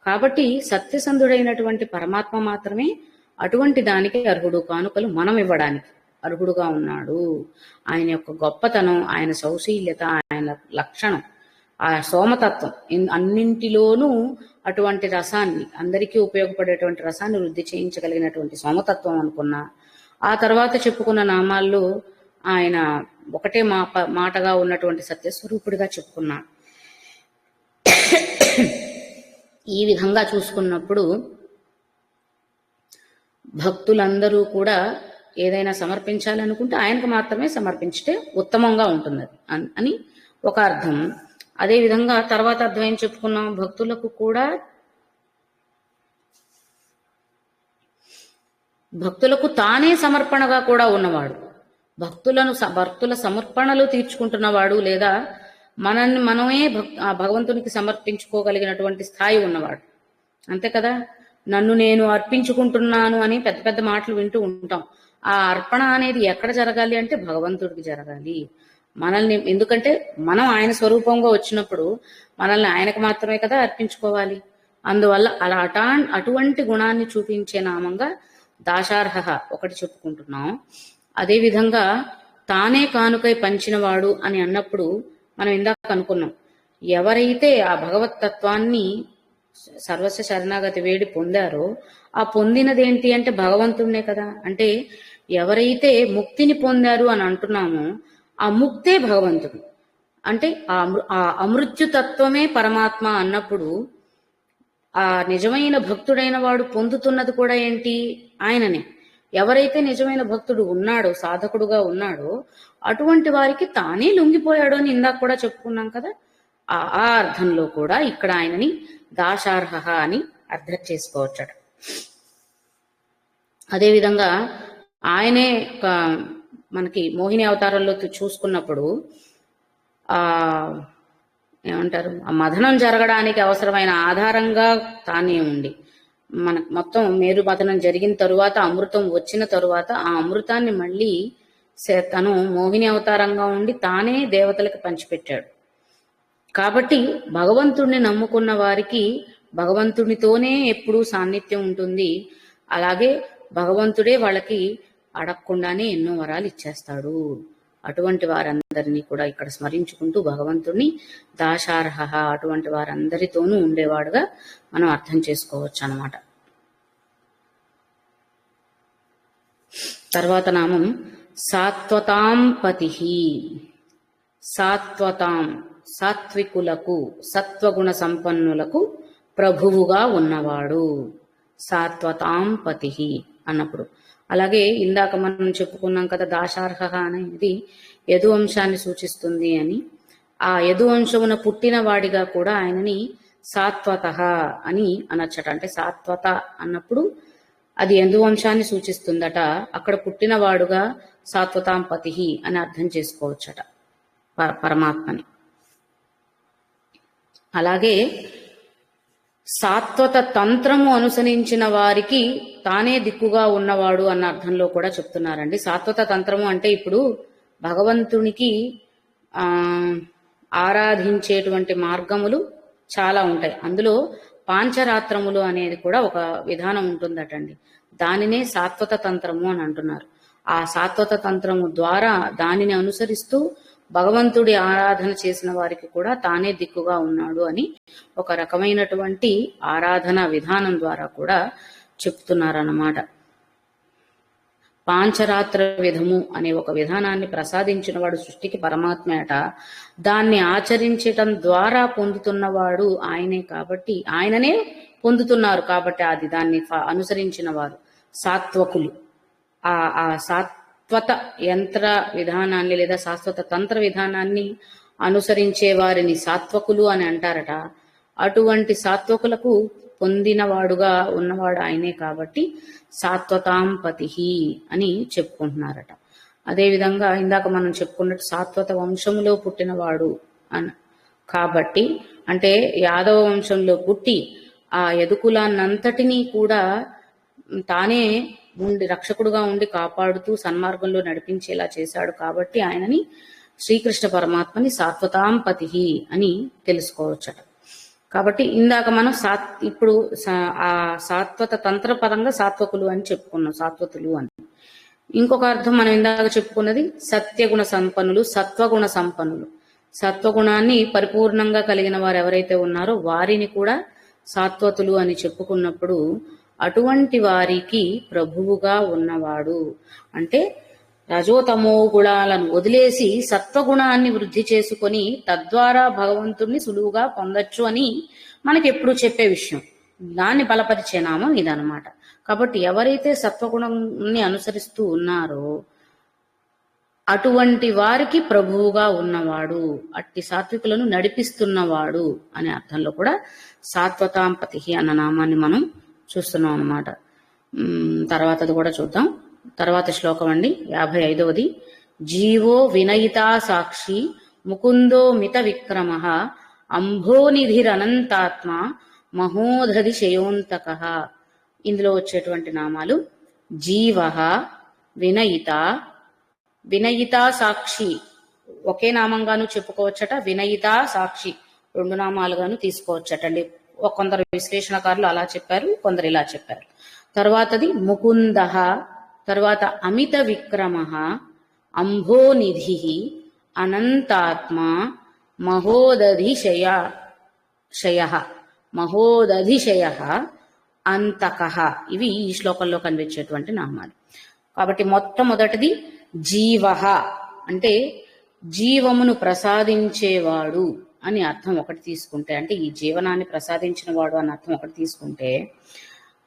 A: కాబట్టి సత్యసంధుడైనటువంటి పరమాత్మ మాత్రమే అటువంటి దానికి అర్హుడు. కానుకలు మనం ఇవ్వడానికి అర్హుడుగా ఉన్నాడు. ఆయన యొక్క గొప్పతనం, ఆయన సౌశీల్యత, ఆయన లక్షణం, ఆ సోమతత్వం, అన్నింటిలోనూ అటువంటి రసాన్ని, అందరికీ ఉపయోగపడేటువంటి రసాన్ని వృద్ధి చేయించగలిగినటువంటి సోమతత్వం అనుకున్నా. ఆ తర్వాత చెప్పుకున్న నామాల్లో ఆయన ఒకటే మాటగా ఉన్నటువంటి సత్యస్వరూపుడిగా చెప్పుకున్నా. ఈ విధంగా చూసుకున్నప్పుడు భక్తులందరూ కూడా ఏదైనా సమర్పించాలనుకుంటే ఆయనకు మాత్రమే సమర్పించితే ఉత్తమంగా ఉంటుంది అని ఒక అర్థం. అదేవిధంగా తర్వాత అర్థం ఏం చెప్పుకున్నాం, భక్తులకు కూడా, భక్తులకు తానే సమర్పణగా కూడా ఉన్నవాడు, భక్తుల సమర్పణలు తీర్చుకుంటున్నవాడు, లేదా మనమే భగవంతునికి సమర్పించుకోగలిగినటువంటి స్థాయి ఉన్నవాడు. అంతే కదా, నన్ను నేను అర్పించుకుంటున్నాను అని పెద్ద పెద్ద మాటలు వింటూ ఉంటాం. ఆ అర్పణ అనేది ఎక్కడ జరగాలి అంటే భగవంతుడికి జరగాలి. మనల్ని, ఎందుకంటే మనం ఆయన స్వరూపంగా వచ్చినప్పుడు మనల్ని ఆయనకు మాత్రమే కదా అర్పించుకోవాలి. అందువల్ల అలా అటువంటి గుణాన్ని చూపించే నామంగా దాశార్హ ఒకటి చెప్పుకుంటున్నాం. అదేవిధంగా తానే కానుకై పంచినవాడు అని అన్నప్పుడు మనం ఇందాక అనుకున్నాం, ఎవరైతే ఆ భగవత్ తత్వాన్ని సర్వస్వ శరణాగతి వేడి పొందారో ఆ పొందినదేంటి అంటే భగవంతుడినే కదా. అంటే ఎవరైతే ముక్తిని పొందారు అని అంటున్నామో ఆ ముక్తే భగవంతుడు. అంటే ఆ అమృత్యుతత్వమే పరమాత్మ అన్నప్పుడు ఆ నిజమైన భక్తుడైన వాడు పొందుతున్నది కూడా ఏంటి? ఆయననే. ఎవరైతే నిజమైన భక్తుడు ఉన్నాడో, సాధకుడుగా ఉన్నాడో అటువంటి వారికి తానే లొంగిపోయాడు అని ఇందాక కూడా చెప్పుకున్నాం కదా. ఆ అర్థంలో కూడా ఇక్కడ ఆయనని దాశార్హ అని అర్థం చేసుకోవచ్చట. అదేవిధంగా ఆయనే మనకి మోహిని అవతారంలో చూసుకున్నప్పుడు ఆ ఏమంటారు, ఆ మథనం జరగడానికి అవసరమైన ఆధారంగా తానే ఉండి మనకు మొత్తం మేరు మథనం జరిగిన తరువాత అమృతం వచ్చిన తరువాత ఆ అమృతాన్ని మళ్ళీ తను మోహిని అవతారంగా ఉండి తానే దేవతలకు పంచిపెట్టాడు. కాబట్టి భగవంతుడిని నమ్ముకున్న వారికి భగవంతునితోనే ఎప్పుడూ సాన్నిధ్యం ఉంటుంది. అలాగే భగవంతుడే వాళ్ళకి అడగకుండానే ఎన్నో వరాలు ఇచ్చేస్తాడు. అటువంటి వారందరినీ కూడా ఇక్కడ స్మరించుకుంటూ భగవంతుడిని దాశార్హ అటువంటి వారందరితోనూ ఉండేవాడుగా మనం అర్థం చేసుకోవచ్చు అన్నమాట. తర్వాత నామం సాత్వతాం పతి. సాత్వతాం సాత్వికులకు సత్వగుణ సంపన్నులకు ప్రభువుగా ఉన్నవాడు సాత్వతాం పతి అన్నప్పుడు. అలాగే ఇందాక మనం చెప్పుకున్నాం కదా దాశార్హ అనేది యదువంశాన్ని సూచిస్తుంది అని. ఆ యదువంశమున పుట్టిన వాడిగా కూడా ఆయనని సాత్వత అని అనొచ్చట. అంటే సాత్వత అన్నప్పుడు అది యదువంశాన్ని సూచిస్తుందట. అక్కడ పుట్టినవాడుగా సాత్వతాం పతి అని అర్థం చేసుకోవచ్చట పరమాత్మని. అలాగే సాత్వత తంత్రము అనుసరించిన వారికి తానే దిక్కుగా ఉన్నవాడు అన్న అర్థంలో కూడా చెప్తున్నారండి. సాత్వత తంత్రము అంటే ఇప్పుడు భగవంతునికి ఆరాధించేటువంటి మార్గములు చాలా ఉంటాయి. అందులో పాంచరాత్రములు అనేది కూడా ఒక విధానం ఉంటుందటండి. దానినే సాత్వత తంత్రము అని అంటున్నారు. ఆ సాత్వత తంత్రము ద్వారా దానిని అనుసరిస్తూ భగవంతుడి ఆరాధన చేసిన వారికి కూడా తానే దిక్కుగా ఉన్నాడు అని ఒక రకమైనటువంటి ఆరాధన విధానం ద్వారా కూడా చెప్తున్నారన్నమాట. పాంచరాత్ర విధము అనే ఒక విధానాన్ని ప్రసాదించిన వాడు సృష్టికి పరమాత్మేట. దాన్ని ఆచరించటం ద్వారా పొందుతున్నవాడు ఆయనే కాబట్టి ఆయననే పొందుతున్నారు కాబట్టి అది దాన్ని అనుసరించిన వారు సాత్వకులు. ఆ శాశ్వత యంత్ర విధానాన్ని లేదా శాశ్వత తంత్ర విధానాన్ని అనుసరించే వారిని సాత్వకులు అని అంటారట. అటువంటి సాత్వకులకు పొందినవాడుగా ఉన్నవాడు ఆయనే కాబట్టి సాత్వతాం పతి అని చెప్పుకుంటున్నారట. అదేవిధంగా ఇందాక మనం చెప్పుకున్నట్టు సాత్వత వంశంలో పుట్టినవాడు అని కాబట్టి అంటే యాదవ వంశంలో పుట్టి ఆ యదుకులాన్నంతటినీ కూడా తానే ఉండి రక్షకుడుగా ఉండి కాపాడుతూ సన్మార్గంలో నడిపించేలా చేశాడు కాబట్టి ఆయనని శ్రీకృష్ణ పరమాత్మని సాత్వతాం పతి అని తెలుసుకోవచ్చట. కాబట్టి ఇందాక మనం ఇప్పుడు ఆ సాత్వత తంత్రపరంగా సాత్వకులు అని చెప్పుకున్నాం, సాత్వతులు అని. ఇంకొక అర్థం మనం ఇందాక చెప్పుకున్నది సత్యగుణ సంపన్నులు, సత్వగుణ సంపన్నులు. సత్వగుణాన్ని పరిపూర్ణంగా కలిగిన వారు ఎవరైతే ఉన్నారో వారిని కూడా సాత్వతులు అని చెప్పుకున్నప్పుడు అటువంటి వారికి ప్రభువుగా ఉన్నవాడు అంటే రజోతమో గుణాలను వదిలేసి సత్వగుణాన్ని వృద్ధి చేసుకొని తద్వారా భగవంతుణ్ణి సులువుగా పొందొచ్చు అని మనకి ఎప్పుడు చెప్పే విషయం. దాన్ని బలపరిచే నామం ఇదనమాట. కాబట్టి ఎవరైతే సత్వగుణాన్ని అనుసరిస్తూ ఉన్నారో అటువంటి వారికి ప్రభువుగా ఉన్నవాడు, అట్టి సాత్వికులను నడిపిస్తున్నవాడు అనే అర్థంలో కూడా సాత్వతాం పతి అన్న నామాన్ని మనం చూస్తున్నాం అన్నమాట. తర్వాతది కూడా చూద్దాం. తర్వాత శ్లోకం అండి 55వది. జీవో వినయితా సాక్షి ముకుందో మిత విక్రమ అంభోనిధిరనంతాత్మ మహోదధి శయోంతక. ఇందులో వచ్చేటువంటి నామాలు జీవ, వినయిత. వినయిత సాక్షి ఒకే నామంగాను చెప్పుకోవచ్చట, వినయిత సాక్షి రెండు నామాలుగాను తీసుకోవచ్చటండి. కొందరు విశ్లేషణకారులు అలా చెప్పారు, కొందరు ఇలా చెప్పారు. తర్వాతది ముకుంద, తర్వాత అమిత విక్రమ, అంభోనిధి, అనంతాత్మ, మహోదధిశయ శయ మహోదధిశయ అంతకః. ఇవి ఈ శ్లోకంలో కనిపించేటువంటి నామాలు. కాబట్టి మొట్టమొదటిది జీవః అంటే జీవమును ప్రసాదించేవాడు అని అర్థం ఒకటి తీసుకుంటే, అంటే ఈ జీవనాన్ని ప్రసాదించిన వాడు అని అర్థం ఒకటి తీసుకుంటే,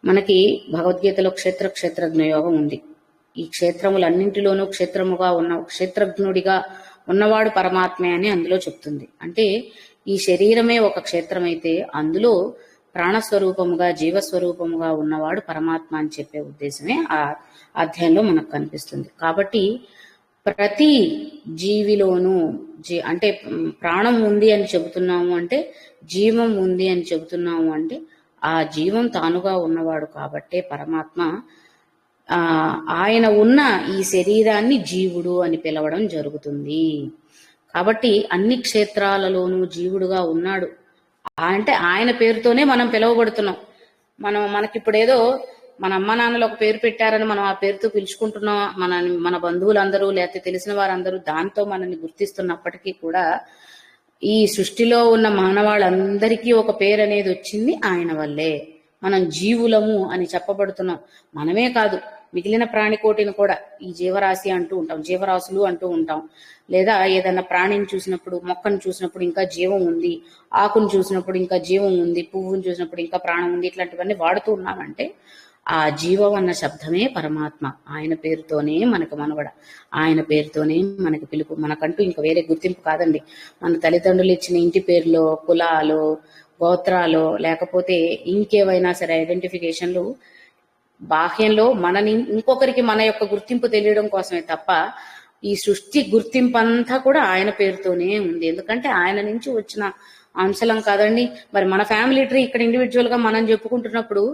A: మనకి భగవద్గీతలో క్షేత్రజ్ఞ యోగం ఉంది. ఈ క్షేత్రములన్నింటిలోనూ క్షేత్రజ్ఞుడిగా ఉన్నవాడు పరమాత్మే అని అందులో చెప్తుంది. అంటే ఈ శరీరమే ఒక క్షేత్రమైతే అందులో ప్రాణస్వరూపముగా జీవస్వరూపముగా ఉన్నవాడు పరమాత్మ అని చెప్పే ఉద్దేశమే ఆ అధ్యాయంలో మనకు కనిపిస్తుంది. కాబట్టి ప్రతి జీవిలోనూ అంటే ప్రాణం ఉంది అని చెబుతున్నాము అంటే, జీవం ఉంది అని చెబుతున్నాము అంటే ఆ జీవం తానుగా ఉన్నవాడు కాబట్టే పరమాత్మ ఆయన ఉన్న ఈ శరీరాన్ని జీవుడు అని పిలవడం జరుగుతుంది. కాబట్టి అన్ని క్షేత్రాలలోనూ జీవుడుగా ఉన్నాడు అంటే ఆయన పేరుతోనే మనం పిలువబడుతున్నాం. మనకిప్పుడేదో మన అమ్మ నాన్నలు ఒక పేరు పెట్టారని మనం ఆ పేరుతో పిలుచుకుంటున్నాం. మన బంధువులందరూ లేకపోతే తెలిసిన వారందరూ దాంతో మనల్ని గుర్తిస్తున్నప్పటికీ కూడా ఈ సృష్టిలో ఉన్న మానవాళ్ళందరికీ ఒక పేరు అనేది వచ్చింది ఆయన వల్లే. మనం జీవులము అని చెప్పబడుతున్నాం. మనమే కాదు, మిగిలిన ప్రాణికోటిని కూడా ఈ జీవరాశి అంటూ ఉంటాం, జీవరాశులు అంటూ ఉంటాం. లేదా ఏదన్నా ప్రాణిని చూసినప్పుడు, మొక్కను చూసినప్పుడు ఇంకా జీవం ఉంది, ఆకును చూసినప్పుడు ఇంకా జీవం ఉంది, పువ్వును చూసినప్పుడు ఇంకా ప్రాణం ఉంది, ఇట్లాంటివన్నీ వాడుతూ ఉన్నామంటే ఆ జీవం అన్న శబ్దమే పరమాత్మ. ఆయన పేరుతోనే మనకు మనవడ, ఆయన పేరుతోనే మనకి పిలుపు. మనకంటూ ఇంకా వేరే గుర్తింపు కాదండి. మన తల్లిదండ్రులు ఇచ్చిన ఇంటి పేర్లో, కులాలో, గోత్రాలో, లేకపోతే ఇంకేవైనా సరే ఐడెంటిఫికేషన్లు బాహ్యంలో మనని ఇంకొకరికి మన యొక్క గుర్తింపు తెలియడం కోసమే తప్ప ఈ సృష్టి గుర్తింపు అంతా కూడా ఆయన పేరుతోనే ఉంది. ఎందుకంటే ఆయన నుంచి వచ్చిన అంశలం కాదండి. మరి మన ఫ్యామిలీ ట్రీ ఇక్కడ ఇండివిజువల్ గా మనం చెప్పుకుంటున్నప్పుడు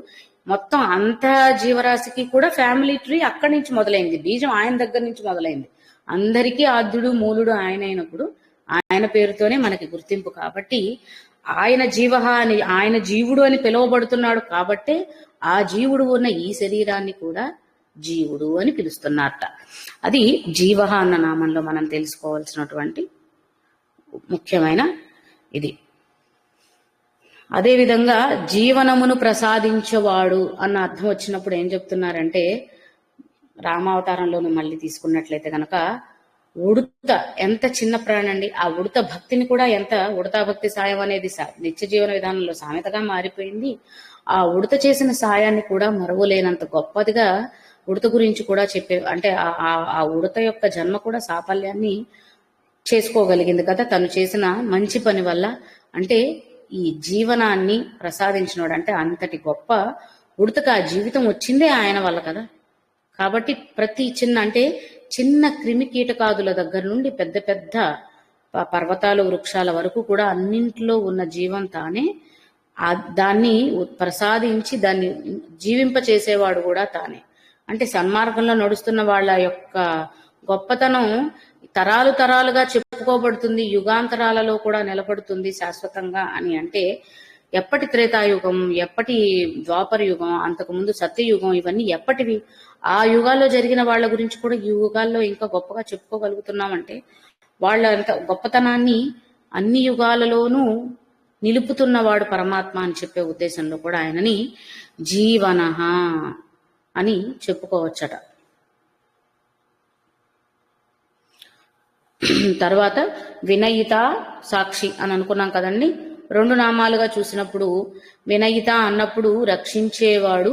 A: మొత్తం అంత జీవరాశికి కూడా ఫ్యామిలీ ట్రీ అక్కడి నుంచి మొదలైంది. బీజం ఆయన దగ్గర నుంచి మొదలైంది. అందరికీ ఆద్యుడు మూలుడు ఆయన అయినప్పుడు ఆయన పేరుతోనే మనకి గుర్తింపు. కాబట్టి ఆయన జీవః అని, ఆయన జీవుడు అని పిలువబడుతున్నాడు కాబట్టే ఆ జీవుడు ఉన్న ఈ శరీరాన్ని కూడా జీవుడు అని పిలుస్తున్నారట. అది జీవః అన్న నామంలో మనం తెలుసుకోవాల్సినటువంటి ముఖ్యమైన ఇది. అదేవిధంగా జీవనమును ప్రసాదించేవాడు అన్న అర్థం వచ్చినప్పుడు ఏం చెప్తున్నారంటే, రామావతారంలోను మళ్ళీ తీసుకున్నట్లయితే గనక ఉడత ఎంత చిన్న ప్రాణి అండి. ఆ ఉడత భక్తిని కూడా ఎంత, ఉడతా భక్తి సాయం అనేది నిత్య జీవన విధానంలో సామెతగా మారిపోయింది. ఆ ఉడత చేసిన సాయాన్ని కూడా మరువలేనంత గొప్పదిగా ఉడత గురించి కూడా చెప్పే, అంటే ఆ ఉడత యొక్క జన్మ కూడా సాఫల్యాన్ని చేసుకోగలిగింది కదా తను చేసిన మంచి పని వల్ల. అంటే ఈ జీవనాన్ని ప్రసాదించినోడు, అంటే అంతటి గొప్ప ఉడతకు ఆ జీవితం వచ్చిందే ఆయన వల్ల కదా. కాబట్టి ప్రతి చిన్న, అంటే చిన్న క్రిమి కీటకాదుల దగ్గర నుండి పెద్ద పెద్ద పర్వతాలు, వృక్షాల వరకు కూడా అన్నింటిలో ఉన్న జీవం తానే. దాన్ని ప్రసాదించి దాన్ని జీవింపచేసేవాడు కూడా తానే. అంటే సన్మార్గంలో నడుస్తున్న వాళ్ళ యొక్క గొప్పతనం తరాలు తరాలుగా చెప్పుకోబడుతుంది, యుగాంతరాలలో కూడా నిలబడుతుంది శాశ్వతంగా అని. అంటే ఎప్పటి త్రేతాయుగం, ఎప్పటి ద్వాపర యుగం, అంతకుముందు సత్యయుగం, ఇవన్నీ ఎప్పటివి. ఆ యుగాల్లో జరిగిన వాళ్ళ గురించి కూడా ఈ యుగాల్లో ఇంకా గొప్పగా చెప్పుకోగలుగుతున్నామంటే వాళ్ళ గొప్పతనాన్ని అన్ని యుగాలలోనూ నిలుపుతున్నవాడు పరమాత్మ అని చెప్పే ఉద్దేశంలో కూడా ఆయనని జీవనః అని చెప్పుకోవచ్చట. తర్వాత వినయిత, సాక్షి అని అనుకున్నాం కదండి. రెండు నామాలుగా చూసినప్పుడు వినయిత అన్నప్పుడు రక్షించేవాడు,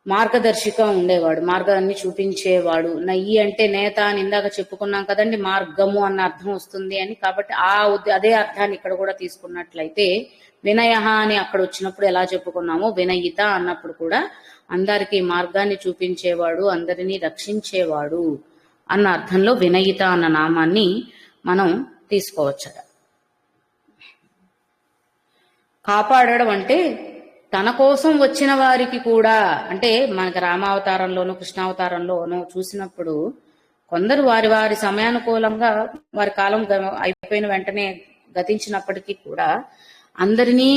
A: మార్గదర్శిగా ఉండేవాడు, మార్గాన్ని చూపించేవాడు. నయ్యి అంటే నేత అని ఇందాక చెప్పుకున్నాం కదండి, మార్గము అన్న అర్థం వస్తుంది అని. కాబట్టి అదే అర్థాన్ని ఇక్కడ కూడా తీసుకున్నట్లయితే వినయ అని అక్కడ వచ్చినప్పుడు ఎలా చెప్పుకున్నామో, వినయిత అన్నప్పుడు కూడా అందరికీ మార్గాన్ని చూపించేవాడు, అందరినీ రక్షించేవాడు అన్న అర్థంలో వినయిత అన్న నామాన్ని మనం తీసుకోవచ్చట. కాపాడడం అంటే తన కోసం వచ్చిన వారికి కూడా, అంటే మనకి రామావతారంలోనూ కృష్ణావతారంలోనూ చూసినప్పుడు కొందరు వారి వారి సమయానుకూలంగా వారి కాలం అయిపోయిన వెంటనే గతించినప్పటికీ కూడా అందరినీ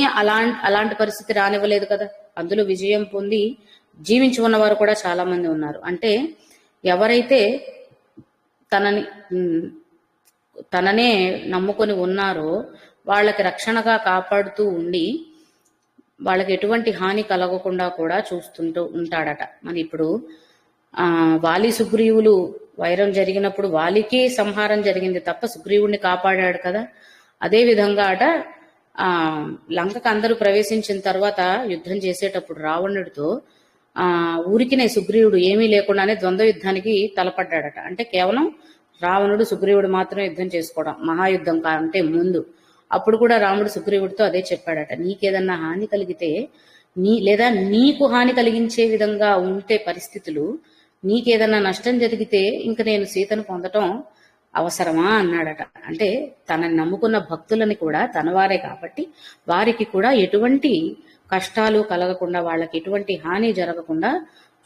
A: అలాంటి పరిస్థితి రానివ్వలేదు కదా. అందులో విజయం పొంది జీవించి ఉన్నవారు కూడా చాలా మంది ఉన్నారు. అంటే ఎవరైతే తనని తననే నమ్ముకొని ఉన్నారో వాళ్ళకి రక్షణగా కాపాడుతూ ఉండి వాళ్ళకి ఎటువంటి హాని కలగకుండా కూడా చూస్తుంటూ ఉంటాడట. మరి ఇప్పుడు వాలి సుగ్రీవులు వైరం జరిగినప్పుడు వాలికే సంహారం జరిగింది తప్ప సుగ్రీవుడిని కాపాడాడు కదా. అదే విధంగా అట లంకకు అందరూ ప్రవేశించిన తర్వాత యుద్ధం చేసేటప్పుడు రావణుడితో ఊరికినే సుగ్రీవుడు ఏమీ లేకుండానే ద్వంద్వ యుద్ధానికి తలపడ్డాడట. అంటే కేవలం రావణుడు సుగ్రీవుడు మాత్రమే యుద్ధం చేసుకోవడం, మహాయుద్ధం కంటే ముందు. అప్పుడు కూడా రాముడు సుగ్రీవుడితో అదే చెప్పాడట, నీకేదన్నా హాని కలిగితే లేదా నీకు హాని కలిగించే విధంగా ఉంటే పరిస్థితులు, నీకేదన్నా నష్టం జరిగితే ఇంక నేను సీతను పొందటం అవసరమా అన్నాడట. అంటే తనని నమ్ముకున్న భక్తులని కూడా తనవారే కాబట్టి వారికి కూడా ఎటువంటి కష్టాలు కలగకుండా, వాళ్ళకి ఎటువంటి హాని జరగకుండా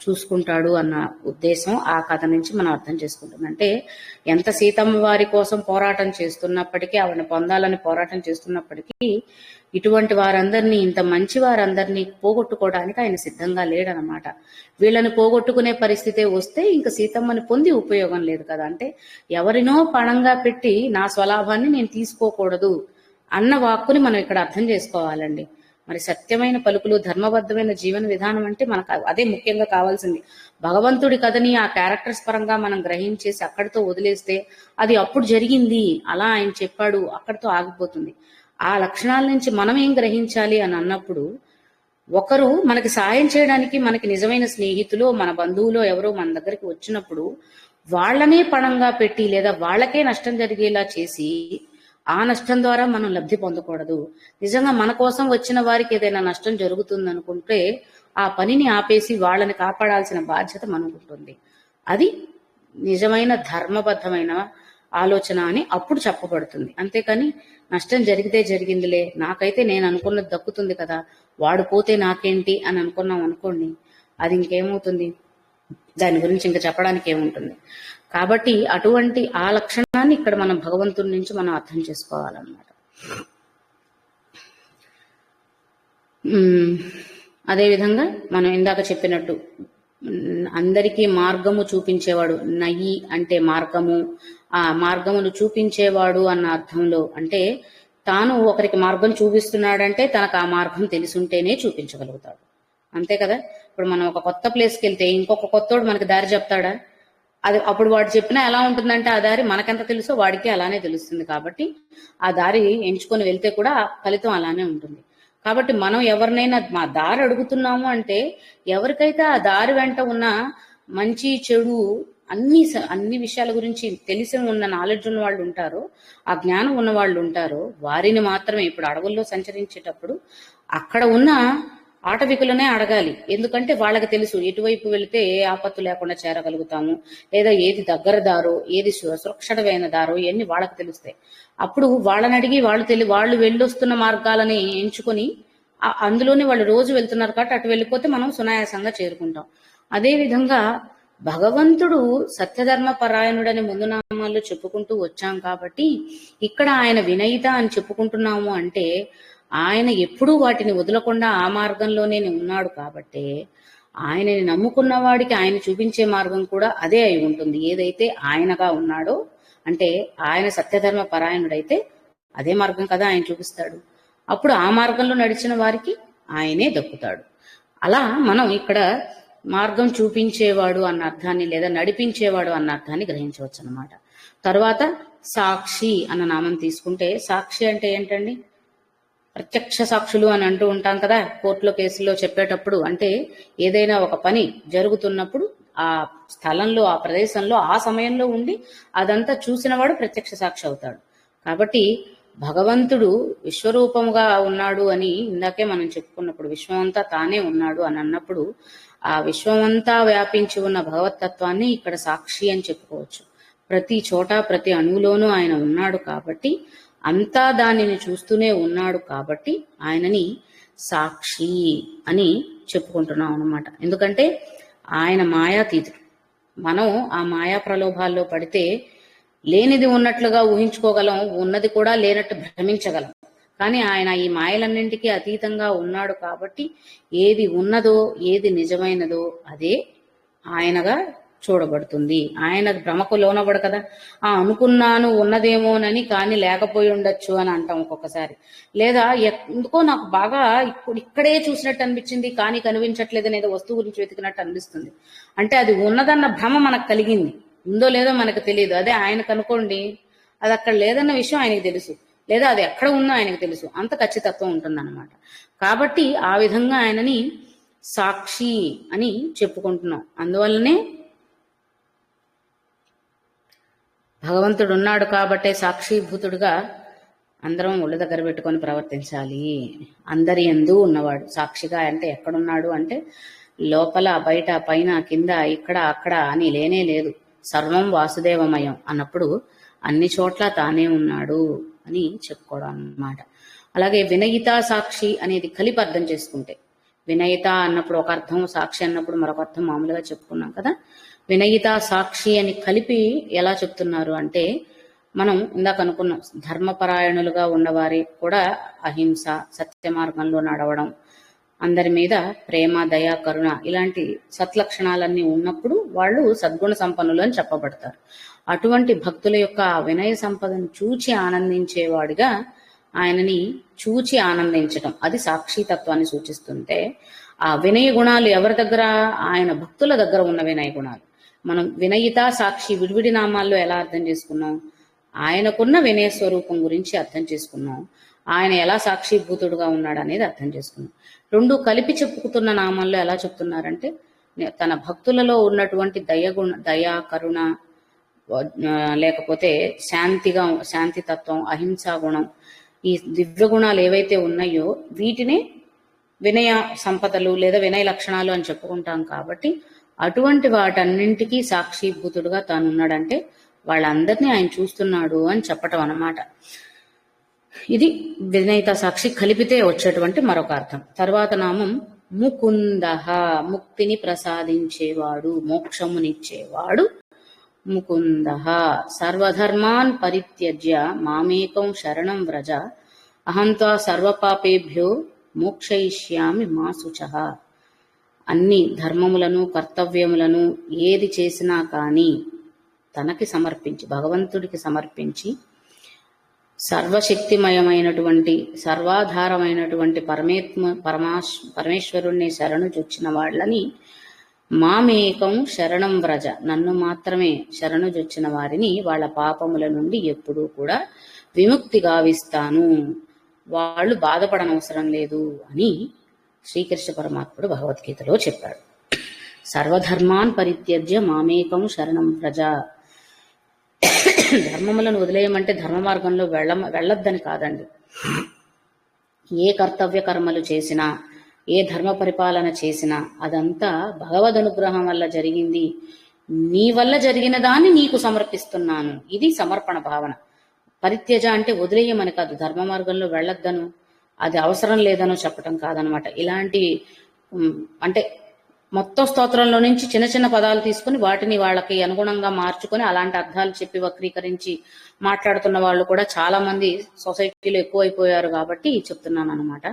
A: చూసుకుంటాడు అన్న ఉద్దేశం ఆ కథ నుంచి మనం అర్థం చేసుకుంటుంది. అంటే ఎంత సీతమ్మ వారి కోసం పోరాటం చేస్తున్నప్పటికీ, ఆవిడని పొందాలని పోరాటం చేస్తున్నప్పటికీ ఇటువంటి వారందరినీ, ఇంత మంచి వారందరినీ పోగొట్టుకోవడానికి ఆయన సిద్ధంగా లేడనమాట. వీళ్ళని పోగొట్టుకునే పరిస్థితే వస్తే ఇంకా సీతమ్మని పొంది ఉపయోగం లేదు కదా. అంటే ఎవరినో పణంగా పెట్టి నా స్వలాభాన్ని నేను తీసుకోకూడదు అన్న వాక్కుని మనం ఇక్కడ అర్థం చేసుకోవాలండి. మరి సత్యమైన పలుకులు, ధర్మబద్ధమైన జీవన విధానం అంటే మనకు అదే ముఖ్యంగా కావాల్సింది. భగవంతుడి కథని ఆ క్యారెక్టర్స్ పరంగా మనం గ్రహించేసి అక్కడితో వదిలేస్తే అది అప్పుడు జరిగింది, అలా ఆయన చెప్పాడు, అక్కడితో ఆగిపోతుంది. ఆ లక్షణాల నుంచి మనం ఏం గ్రహించాలి అని అన్నప్పుడు, ఒకరు మనకి సాయం చేయడానికి మనకి నిజమైన స్నేహితులు, మన బంధువులు ఎవరో మన దగ్గరికి వచ్చినప్పుడు వాళ్ళనే పణంగా పెట్టి లేదా వాళ్ళకే నష్టం జరిగేలా చేసి ఆ నష్టం ద్వారా మనం లబ్ధి పొందకూడదు. నిజంగా మన కోసం వచ్చిన వారికి ఏదైనా నష్టం జరుగుతుంది అనుకుంటే ఆ పనిని ఆపేసి వాళ్ళని కాపాడాల్సిన బాధ్యత మనకు ఉంటుంది. అది నిజమైన ధర్మబద్ధమైన ఆలోచన అని అప్పుడు చెప్పబడుతుంది. అంతేకాని నష్టం జరిగితే జరిగిందిలే, నాకైతే నేను అనుకున్నది దక్కుతుంది కదా, వాడు పోతే నాకేంటి అని అనుకున్నాం అనుకోండి, అది ఇంకేమవుతుంది, దాని గురించి ఇంకా చెప్పడానికి ఏముంటుంది. కాబట్టి అటువంటి ఆ లక్షణాన్ని ఇక్కడ మనం భగవంతుడి నుంచి మనం అర్థం చేసుకోవాలన్నమాట. అదేవిధంగా మనం ఇందాక చెప్పినట్టు అందరికీ మార్గము చూపించేవాడు, నయి అంటే మార్గము, ఆ మార్గమును చూపించేవాడు అన్న అర్థంలో, అంటే తాను ఒకరికి మార్గం చూపిస్తున్నాడంటే తనకు ఆ మార్గం తెలిసుంటేనే చూపించగలుగుతాడు, అంతే కదా. ఇప్పుడు మనం ఒక కొత్త ప్లేస్కి వెళ్తే ఇంకొక కొత్తోడు మనకి దారి చెప్తాడా? అది అప్పుడు వాడు చెప్పినా ఎలా ఉంటుందంటే ఆ దారి మనకెంత తెలుసో వాడికి అలానే తెలుస్తుంది. కాబట్టి ఆ దారి ఎంచుకొని వెళ్తే కూడా ఫలితం అలానే ఉంటుంది. కాబట్టి మనం ఎవరినైనా మా దారి అడుగుతున్నాము అంటే ఎవరికైతే ఆ దారి వెంట ఉన్న మంచి చెడు అన్ని విషయాల గురించి తెలిసి ఉన్న నాలెడ్జ్ ఉన్న వాళ్ళు ఉంటారో, ఆ జ్ఞానం ఉన్న వాళ్ళు ఉంటారో వారిని మాత్రమే ఇప్పుడు అడవుల్లో సంచరించేటప్పుడు అక్కడ ఉన్న ఆటవికులనే అడగాలి. ఎందుకంటే వాళ్ళకి తెలుసు ఎటువైపు వెళితే ఏ ఆపత్తు లేకుండా చేరగలుగుతాము, లేదా ఏది దగ్గర దారో, ఏది సురక్షితమైన దారో, ఇవన్నీ వాళ్ళకి తెలుస్తాయి. అప్పుడు వాళ్ళని అడిగి వాళ్ళు వెళ్ళొస్తున్న మార్గాలని ఎంచుకొని అందులోనే వాళ్ళు రోజు వెళ్తున్నారు కాబట్టి అటు వెళ్ళిపోతే మనం సునాయాసంగా చేరుకుంటాం. అదే విధంగా భగవంతుడు సత్యధర్మ పరాయణుడని ముందు నామాల్లో చెప్పుకుంటూ వచ్చాం కాబట్టి ఇక్కడ ఆయన వినయిత అని చెప్పుకుంటున్నాము అంటే ఆయన ఎప్పుడూ వాటిని వదలకుండా ఆ మార్గంలోనే ఉన్నాడు కాబట్టి ఆయనని నమ్ముకున్న వాడికి ఆయన చూపించే మార్గం కూడా అదే అయి ఉంటుంది. ఏదైతే ఆయనగా ఉన్నాడో, అంటే ఆయన సత్యధర్మ పరాయణుడైతే అదే మార్గం కదా ఆయన చూపిస్తాడు. అప్పుడు ఆ మార్గంలో నడిచిన వారికి ఆయనే దక్కుతాడు. అలా మనం ఇక్కడ మార్గం చూపించేవాడు అన్న అర్థాన్ని లేదా నడిపించేవాడు అన్న అర్థాన్ని గ్రహించవచ్చు అన్నమాట. తర్వాత సాక్షి అన్న నామం తీసుకుంటే, సాక్షి అంటే ఏంటండి? ప్రత్యక్ష సాక్షులు అని అంటూ ఉంటాం కదా కోర్టులో కేసుల్లో చెప్పేటప్పుడు. అంటే ఏదైనా ఒక పని జరుగుతున్నప్పుడు ఆ స్థలంలో, ఆ ప్రదేశంలో, ఆ సమయంలో ఉండి అదంతా చూసినవాడు ప్రత్యక్ష సాక్షి అవుతాడు. కాబట్టి భగవంతుడు విశ్వరూపముగా ఉన్నాడు అని ఇందాకే మనం చెప్పుకున్నప్పుడు, విశ్వమంతా తానే ఉన్నాడు అని అన్నప్పుడు ఆ విశ్వమంతా వ్యాపించి ఉన్న భగవతత్వాన్ని ఇక్కడ సాక్షి అని చెప్పుకోవచ్చు. ప్రతి చోట ప్రతి అణువులోనూ ఆయన ఉన్నాడు కాబట్టి, అంతా దానిని చూస్తూనే ఉన్నాడు కాబట్టి ఆయనని సాక్షి అని చెప్పుకుంటున్నాం అన్నమాట. ఎందుకంటే ఆయన మాయాతీతుడు. మనం ఆ మాయా ప్రలోభాల్లో పడితే లేనిది ఉన్నట్లుగా ఊహించుకోగలం, ఉన్నది కూడా లేనట్టు భ్రమించగలం. కానీ ఆయన ఈ మాయలన్నింటికీ అతీతంగా ఉన్నాడు కాబట్టి ఏది ఉన్నదో, ఏది నిజమైనదో అదే ఆయనగా చూడబడుతుంది. ఆయన భ్రమకు లోనబడు కదా, అనుకున్నాను ఉన్నదేమోనని కానీ లేకపోయి ఉండొచ్చు అని అంటాం ఒక్కొక్కసారి. లేదా ఎందుకో నాకు బాగా ఇక్కడే చూసినట్టు అనిపించింది కానీ కనిపించట్లేదు అనేది వస్తువు గురించి వెతికినట్టు అనిపిస్తుంది. అంటే అది ఉన్నదన్న భ్రమ మనకు కలిగింది, ఉందో లేదో మనకు తెలియదు. అదే ఆయనకు అనుకోండి, అది అక్కడ లేదన్న విషయం ఆయనకు తెలుసు, లేదా అది ఎక్కడ ఉందో ఆయనకు తెలుసు, అంత ఖచ్చితత్వం ఉంటుందన్నమాట. కాబట్టి ఆ విధంగా ఆయనని సాక్షి అని చెప్పుకుంటున్నాం. అందువల్లనే భగవంతుడు ఉన్నాడు కాబట్టే సాక్షిభూతుడుగా అందరం ఒళ్ళు దగ్గర పెట్టుకొని ప్రవర్తించాలి. అందరి యందు ఉన్నవాడు సాక్షిగా అంటే ఎక్కడున్నాడు అంటే లోపల, బయట, పైన, కింద, ఇక్కడ, అక్కడ అని లేనే లేదు. సర్వం వాసుదేవమయం అన్నప్పుడు అన్ని చోట్ల తానే ఉన్నాడు అని చెప్పుకోవడం అన్నమాట. అలాగే వినయిత సాక్షి అనేది కలిపి అర్థం చేసుకుంటే, వినయిత అన్నప్పుడు ఒక అర్థం, సాక్షి అన్నప్పుడు మరొక అర్థం మామూలుగా చెప్పుకున్నాం కదా. వినయిత సాక్షి అని కలిపి ఎలా చెప్తున్నారు అంటే, మనం ఇందాక అనుకున్నాం, ధర్మపరాయణులుగా ఉన్నవారి కూడా అహింస, సత్య మార్గంలో నడవడం, అందరి మీద ప్రేమ, దయ, కరుణ ఇలాంటి సత్లక్షణాలన్నీ ఉన్నప్పుడు వాళ్ళు సద్గుణ సంపన్నులు అని చెప్పబడతారు. అటువంటి భక్తుల యొక్క వినయ సంపదను చూచి ఆనందించేవాడిగా ఆయనని చూచి ఆనందించటం, అది సాక్షితత్వాన్ని సూచిస్తుంటే, ఆ వినయ గుణాలు ఎవరి దగ్గర? ఆయన భక్తుల దగ్గర ఉన్న వినయ గుణాలు. మనం వినయిత సాక్షి విడివిడి నామాల్లో ఎలా అర్థం చేసుకున్నాం? ఆయనకున్న వినయ స్వరూపం గురించి అర్థం చేసుకున్నాం. ఆయన ఎలా సాక్షిభూతుడుగా ఉన్నాడు అనేది అర్థం చేసుకున్నాం. రెండు కలిపి చెప్పుకుతున్న నామాల్లో ఎలా చెప్తున్నారంటే, తన భక్తులలో ఉన్నటువంటి దయ, కరుణ, లేకపోతే శాంతితత్వం, అహింసా గుణం, ఈ దివ్య గుణాలు ఏవైతే ఉన్నాయో వీటినే వినయ సంపదలు లేదా వినయ లక్షణాలు అని చెప్పుకుంటాం. కాబట్టి అటువంటి వాటన్నింటికీ సాక్షిభూతుడుగా తాను ఉన్నాడంటే వాళ్ళందరినీ ఆయన చూస్తున్నాడు అని చెప్పటం అన్నమాట. ఇది వినయిత సాక్షి కలిపితే వచ్చేటువంటి మరొక అర్థం. తర్వాత నామం ముకుందః, ముక్తిని ప్రసాదించేవాడు, మోక్షమునిచ్చేవాడు ముకుందః. సర్వధర్మాన్ పరిత్యజ్య మామేకం శరణం వ్రజ అహం త్వా సర్వపాపేభ్యో మోక్షయిష్యామి మా శుచః. అన్ని ధర్మములను, కర్తవ్యములను ఏది చేసినా కానీ తనకి సమర్పించి, భగవంతుడికి సమర్పించి, సర్వశక్తిమయమైనటువంటి, సర్వాధారమైనటువంటి పరమేశ్వరుణ్ణి శరణు జొచ్చిన వాళ్ళని మామేకం శరణం వ్రజ, నన్ను మాత్రమే శరణు జొచ్చిన వారిని వాళ్ళ పాపముల నుండి ఎప్పుడూ కూడా విముక్తి గావిస్తాను, వాళ్ళు బాధపడనవసరం లేదు అని శ్రీకృష్ణ పరమాత్ముడు భగవద్గీతలో చెప్పాడు. సర్వధర్మాన్ పరిత్యజ్య మామేకం శరణం వ్రజ. ధర్మములను వదిలేయమంటే ధర్మ మార్గంలో వెళ్ళొద్దని కాదండి. ఏ కర్తవ్య కర్మలు చేసినా, ఏ ధర్మ పరిపాలన చేసినా అదంతా భగవద్ అనుగ్రహం వల్ల జరిగింది, నీ వల్ల జరిగిన దాన్ని నీకు సమర్పిస్తున్నాను, ఇది సమర్పణ భావన. పరిత్యజ అంటే వదిలేయమని కాదు, ధర్మ మార్గంలో వెళ్ళొద్దను, అది అవసరం లేదనో చెప్పటం కాదనమాట. ఇలాంటి అంటే మొత్తం స్తోత్రంలో నుంచి చిన్న చిన్న పదాలు తీసుకుని వాటిని వాళ్ళకి అనుగుణంగా మార్చుకొని అలాంటి అర్థాలు చెప్పి వక్రీకరించి మాట్లాడుతున్న వాళ్ళు కూడా చాలా మంది సొసైటీలో ఎక్కువైపోయారు కాబట్టి చెప్తున్నాను అనమాట.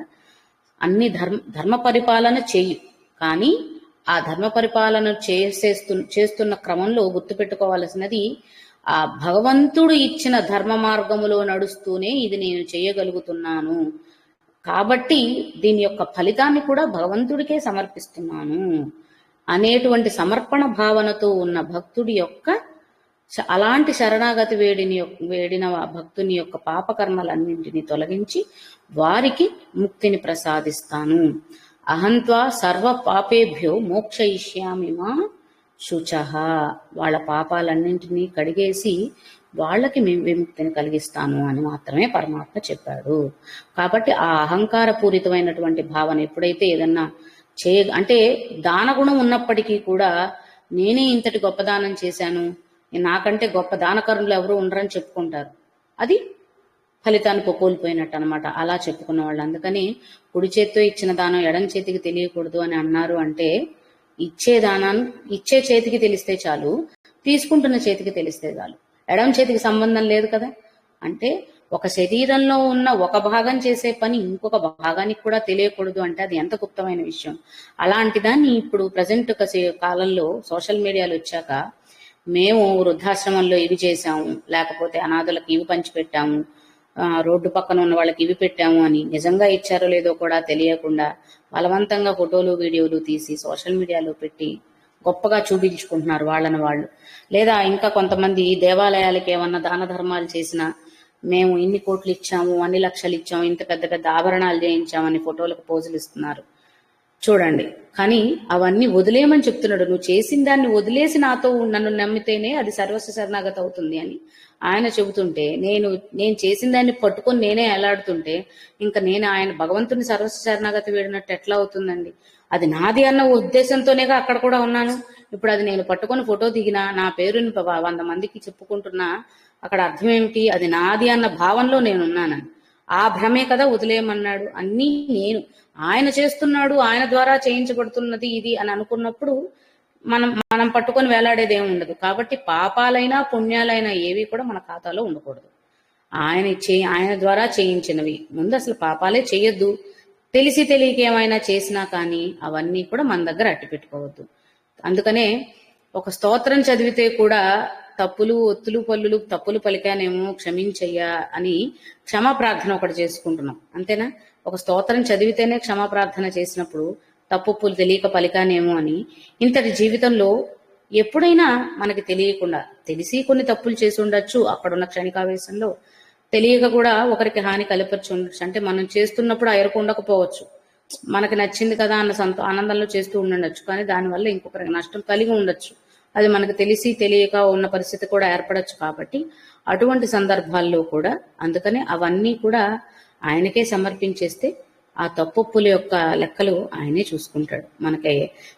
A: అన్ని ధర్మ పరిపాలన చెయ్యి, కానీ ఆ ధర్మ పరిపాలన చేస్తున్న క్రమంలో గుర్తుపెట్టుకోవాల్సినది, ఆ భగవంతుడు ఇచ్చిన ధర్మ మార్గములో నడుస్తూనే ఇది నేను చేయగలుగుతున్నాను కాబట్టి దీని యొక్క ఫలితాన్ని కూడా భగవంతుడికే సమర్పిస్తున్నాను అనేటువంటి సమర్పణ భావనతో ఉన్న భక్తుడి యొక్క, అలాంటి శరణాగతి వేడిన భక్తుని యొక్క పాపకర్మలన్నింటినీ తొలగించి వారికి ముక్తిని ప్రసాదిస్తాను. అహంత్వా సర్వ పాపేభ్యో మోక్షయిష్యామి మా శుచః. వాళ్ళ పాపాలన్నింటినీ కడిగేసి వాళ్ళకి విముక్తిని కలిగిస్తాను అని మాత్రమే పరమాత్మ చెప్పాడు. కాబట్టి ఆ అహంకారపూరితమైనటువంటి భావన ఎప్పుడైతే ఏదన్నా అంటే దానగుణం ఉన్నప్పటికీ కూడా నేనే ఇంతటి గొప్ప దానం చేశాను, నాకంటే గొప్ప దానకరులు ఎవరు ఉండరని చెప్పుకుంటారు, అది ఫలితాన్ని కోల్పోయినట్టు అనమాట. అలా చెప్పుకున్న వాళ్ళు. అందుకని కుడి చేతితో ఇచ్చిన దానం ఎడం చేతికి తెలియకూడదు అని అన్నారు. అంటే ఇచ్చే చేతికి తెలిస్తే చాలు, తీసుకుంటున్న చేతికి తెలిస్తే చాలు, ఎడం చేతికి సంబంధం లేదు కదా. అంటే ఒక శరీరంలో ఉన్న ఒక భాగం చేసే పని ఇంకొక భాగానికి కూడా తెలియకూడదు అంటే అది ఎంత గుప్తమైన విషయం. అలాంటి దాన్ని ఇప్పుడు ప్రజెంట్ కాలంలో సోషల్ మీడియాలో వచ్చాక మేము వృద్ధాశ్రమంలో ఇవి చేశాము, లేకపోతే అనాథులకు ఇవి పంచిపెట్టాము, రోడ్డు పక్కన ఉన్న వాళ్ళకి ఇవి పెట్టాము అని నిజంగా ఇచ్చారో లేదో కూడా తెలియకుండా బలవంతంగా ఫోటోలు వీడియోలు తీసి సోషల్ మీడియాలో పెట్టి గొప్పగా చూపించుకుంటున్నారు వాళ్ళని వాళ్ళు. లేదా ఇంకా కొంతమంది దేవాలయాలకి ఏమన్నా దాన ధర్మాలు చేసినా మేము ఇన్ని కోట్లు ఇచ్చాము, అన్ని లక్షలు ఇచ్చాము, ఇంత పెద్ద పెద్ద ఆభరణాలు చేయించామని ఫోటోలకు పోజులు ఇస్తున్నారు చూడండి. కానీ అవన్నీ వదిలేయమని చెప్తున్నాడు. నువ్వు చేసిన దాన్ని వదిలేసి నాతో నన్ను నమ్మితేనే అది సర్వస్వ శరణాగతి అవుతుంది అని ఆయన చెబుతుంటే, నేను చేసిన దాన్ని పట్టుకొని నేనే ఎలాడుతుంటే ఇంకా నేను ఆయన భగవంతుని సర్వస్వ శరణాగతి వేడినట్టు ఎట్లా అవుతుందండి? అది నాది అన్న ఉద్దేశంతోనేగా అక్కడ కూడా ఉన్నాను. ఇప్పుడు అది నేను పట్టుకొని ఫోటో దిగినా, నా పేరుని 100 మందికి చెప్పుకుంటున్నా, అక్కడ అర్థం ఏమిటి? అది నాది అన్న భావనలో నేనున్నానని. ఆ భ్రమే కదా వదిలేయమన్నాడు. అన్నీ నేను ఆయన చేస్తున్నాడు, ఆయన ద్వారా చేయించబడుతున్నది ఇది అని అనుకున్నప్పుడు మనం పట్టుకొని వేలాడేది ఏమి ఉండదు. కాబట్టి పాపాలైనా పుణ్యాలైనా ఏవి కూడా మన ఖాతాలో ఉండకూడదు. ఆయన ద్వారా చేయించినవి ముందు అసలు పాపాలే చేయొద్దు. తెలిసి తెలియక ఏమైనా చేసినా కానీ అవన్నీ కూడా మన దగ్గర అట్టి పెట్టుకోవద్దు. అందుకనే ఒక స్తోత్రం చదివితే కూడా తప్పులు ఒత్తులు పల్లులు తప్పులు పలికానేమో క్షమించయ్యా అని క్షమా ప్రార్థన ఒకటి చేసుకుంటున్నాం, అంతేనా? ఒక స్తోత్రం చదివితేనే క్షమా ప్రార్థన చేసినప్పుడు తప్పులు తెలియక పలికానేమో అని ఇంతటి జీవితంలో ఎప్పుడైనా మనకి తెలియకుండా తెలిసి కొన్ని తప్పులు చేసి ఉండొచ్చు, అక్కడున్న క్షణికావేశంలో తెలియక కూడా ఒకరికి హాని కలపచ్చు ఉండొచ్చు. అంటే మనం చేస్తున్నప్పుడు ఎరుకు ఉండకపోవచ్చు, మనకి నచ్చింది కదా అన్న ఆనందంలో చేస్తూ ఉండొచ్చు, కానీ దానివల్ల ఇంకొకరికి నష్టం కలిగి ఉండొచ్చు. అది మనకు తెలిసి తెలియక ఉన్న పరిస్థితి కూడా ఏర్పడచ్చు. కాబట్టి అటువంటి సందర్భాల్లో కూడా అందుకనే అవన్నీ కూడా ఆయనకే సమర్పించేస్తే ఆ తప్పుల యొక్క లెక్కలు ఆయనే చూసుకుంటాడు. మనకి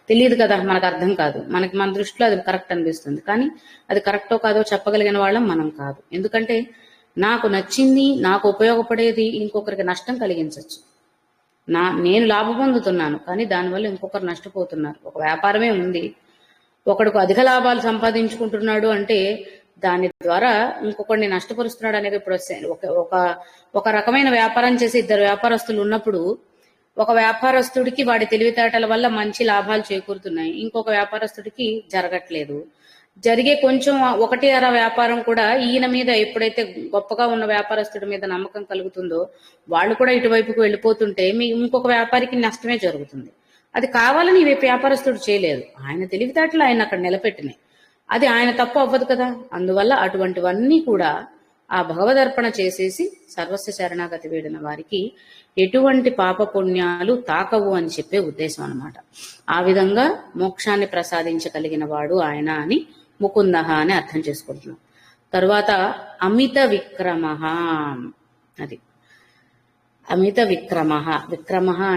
A: తెలియదు కదా, మనకు అర్థం కాదు, మన దృష్టిలో అది కరెక్ట్ అనిపిస్తుంది, కానీ అది కరెక్టో కాదో చెప్పగలిగిన వాళ్ళం మనం కాదు. ఎందుకంటే నాకు నచ్చింది, నాకు ఉపయోగపడేది ఇంకొకరికి నష్టం కలిగించవచ్చు. నేను లాభం పొందుతున్నాను, కానీ దానివల్ల ఇంకొకరు నష్టపోతున్నారు. ఒక వ్యాపారమే ఉంది, ఒకడికి అధిక లాభాలు సంపాదించుకుంటున్నాడు అంటే దాని ద్వారా ఇంకొకరిని నష్టపరుస్తున్నాడు అనేది ఇప్పుడు ఒక రకమైన వ్యాపారం చేసి 2 వ్యాపారస్తులు ఉన్నప్పుడు ఒక వ్యాపారస్తుడికి వాడి తెలివితేటల వల్ల మంచి లాభాలు చేకూరుతున్నాయి, ఇంకొక వ్యాపారస్తుడికి జరగట్లేదు. జరిగే కొంచెం 1-2 వ్యాపారం కూడా ఈయన మీద ఎప్పుడైతే గొప్పగా ఉన్న వ్యాపారస్తుడి మీద నమ్మకం కలుగుతుందో వాళ్ళు కూడా ఇటువైపుకు వెళ్ళిపోతుంటే ఇంకొక వ్యాపారికి నష్టమే జరుగుతుంది. అది కావాలని వ్యాపారస్తుడు చేయలేదు, ఆయన తెలివితేటలు ఆయన అక్కడ నిలబెట్టినాయి. అది ఆయన తప్పు అవ్వదు కదా. అందువల్ల అటువంటివన్నీ కూడా ఆ భగవదర్పణ చేసేసి సర్వస్వ శరణాగతి వేడిన వారికి ఎటువంటి పాప పుణ్యాలు తాకవు అని చెప్పే ఉద్దేశం అన్నమాట. ఆ విధంగా మోక్షాన్ని ప్రసాదించగలిగిన వాడు ఆయన అని ముకుంద అని అర్థం చేసుకుంటున్నాం. తరువాత అమిత విక్రమ, అది అమిత విక్రమ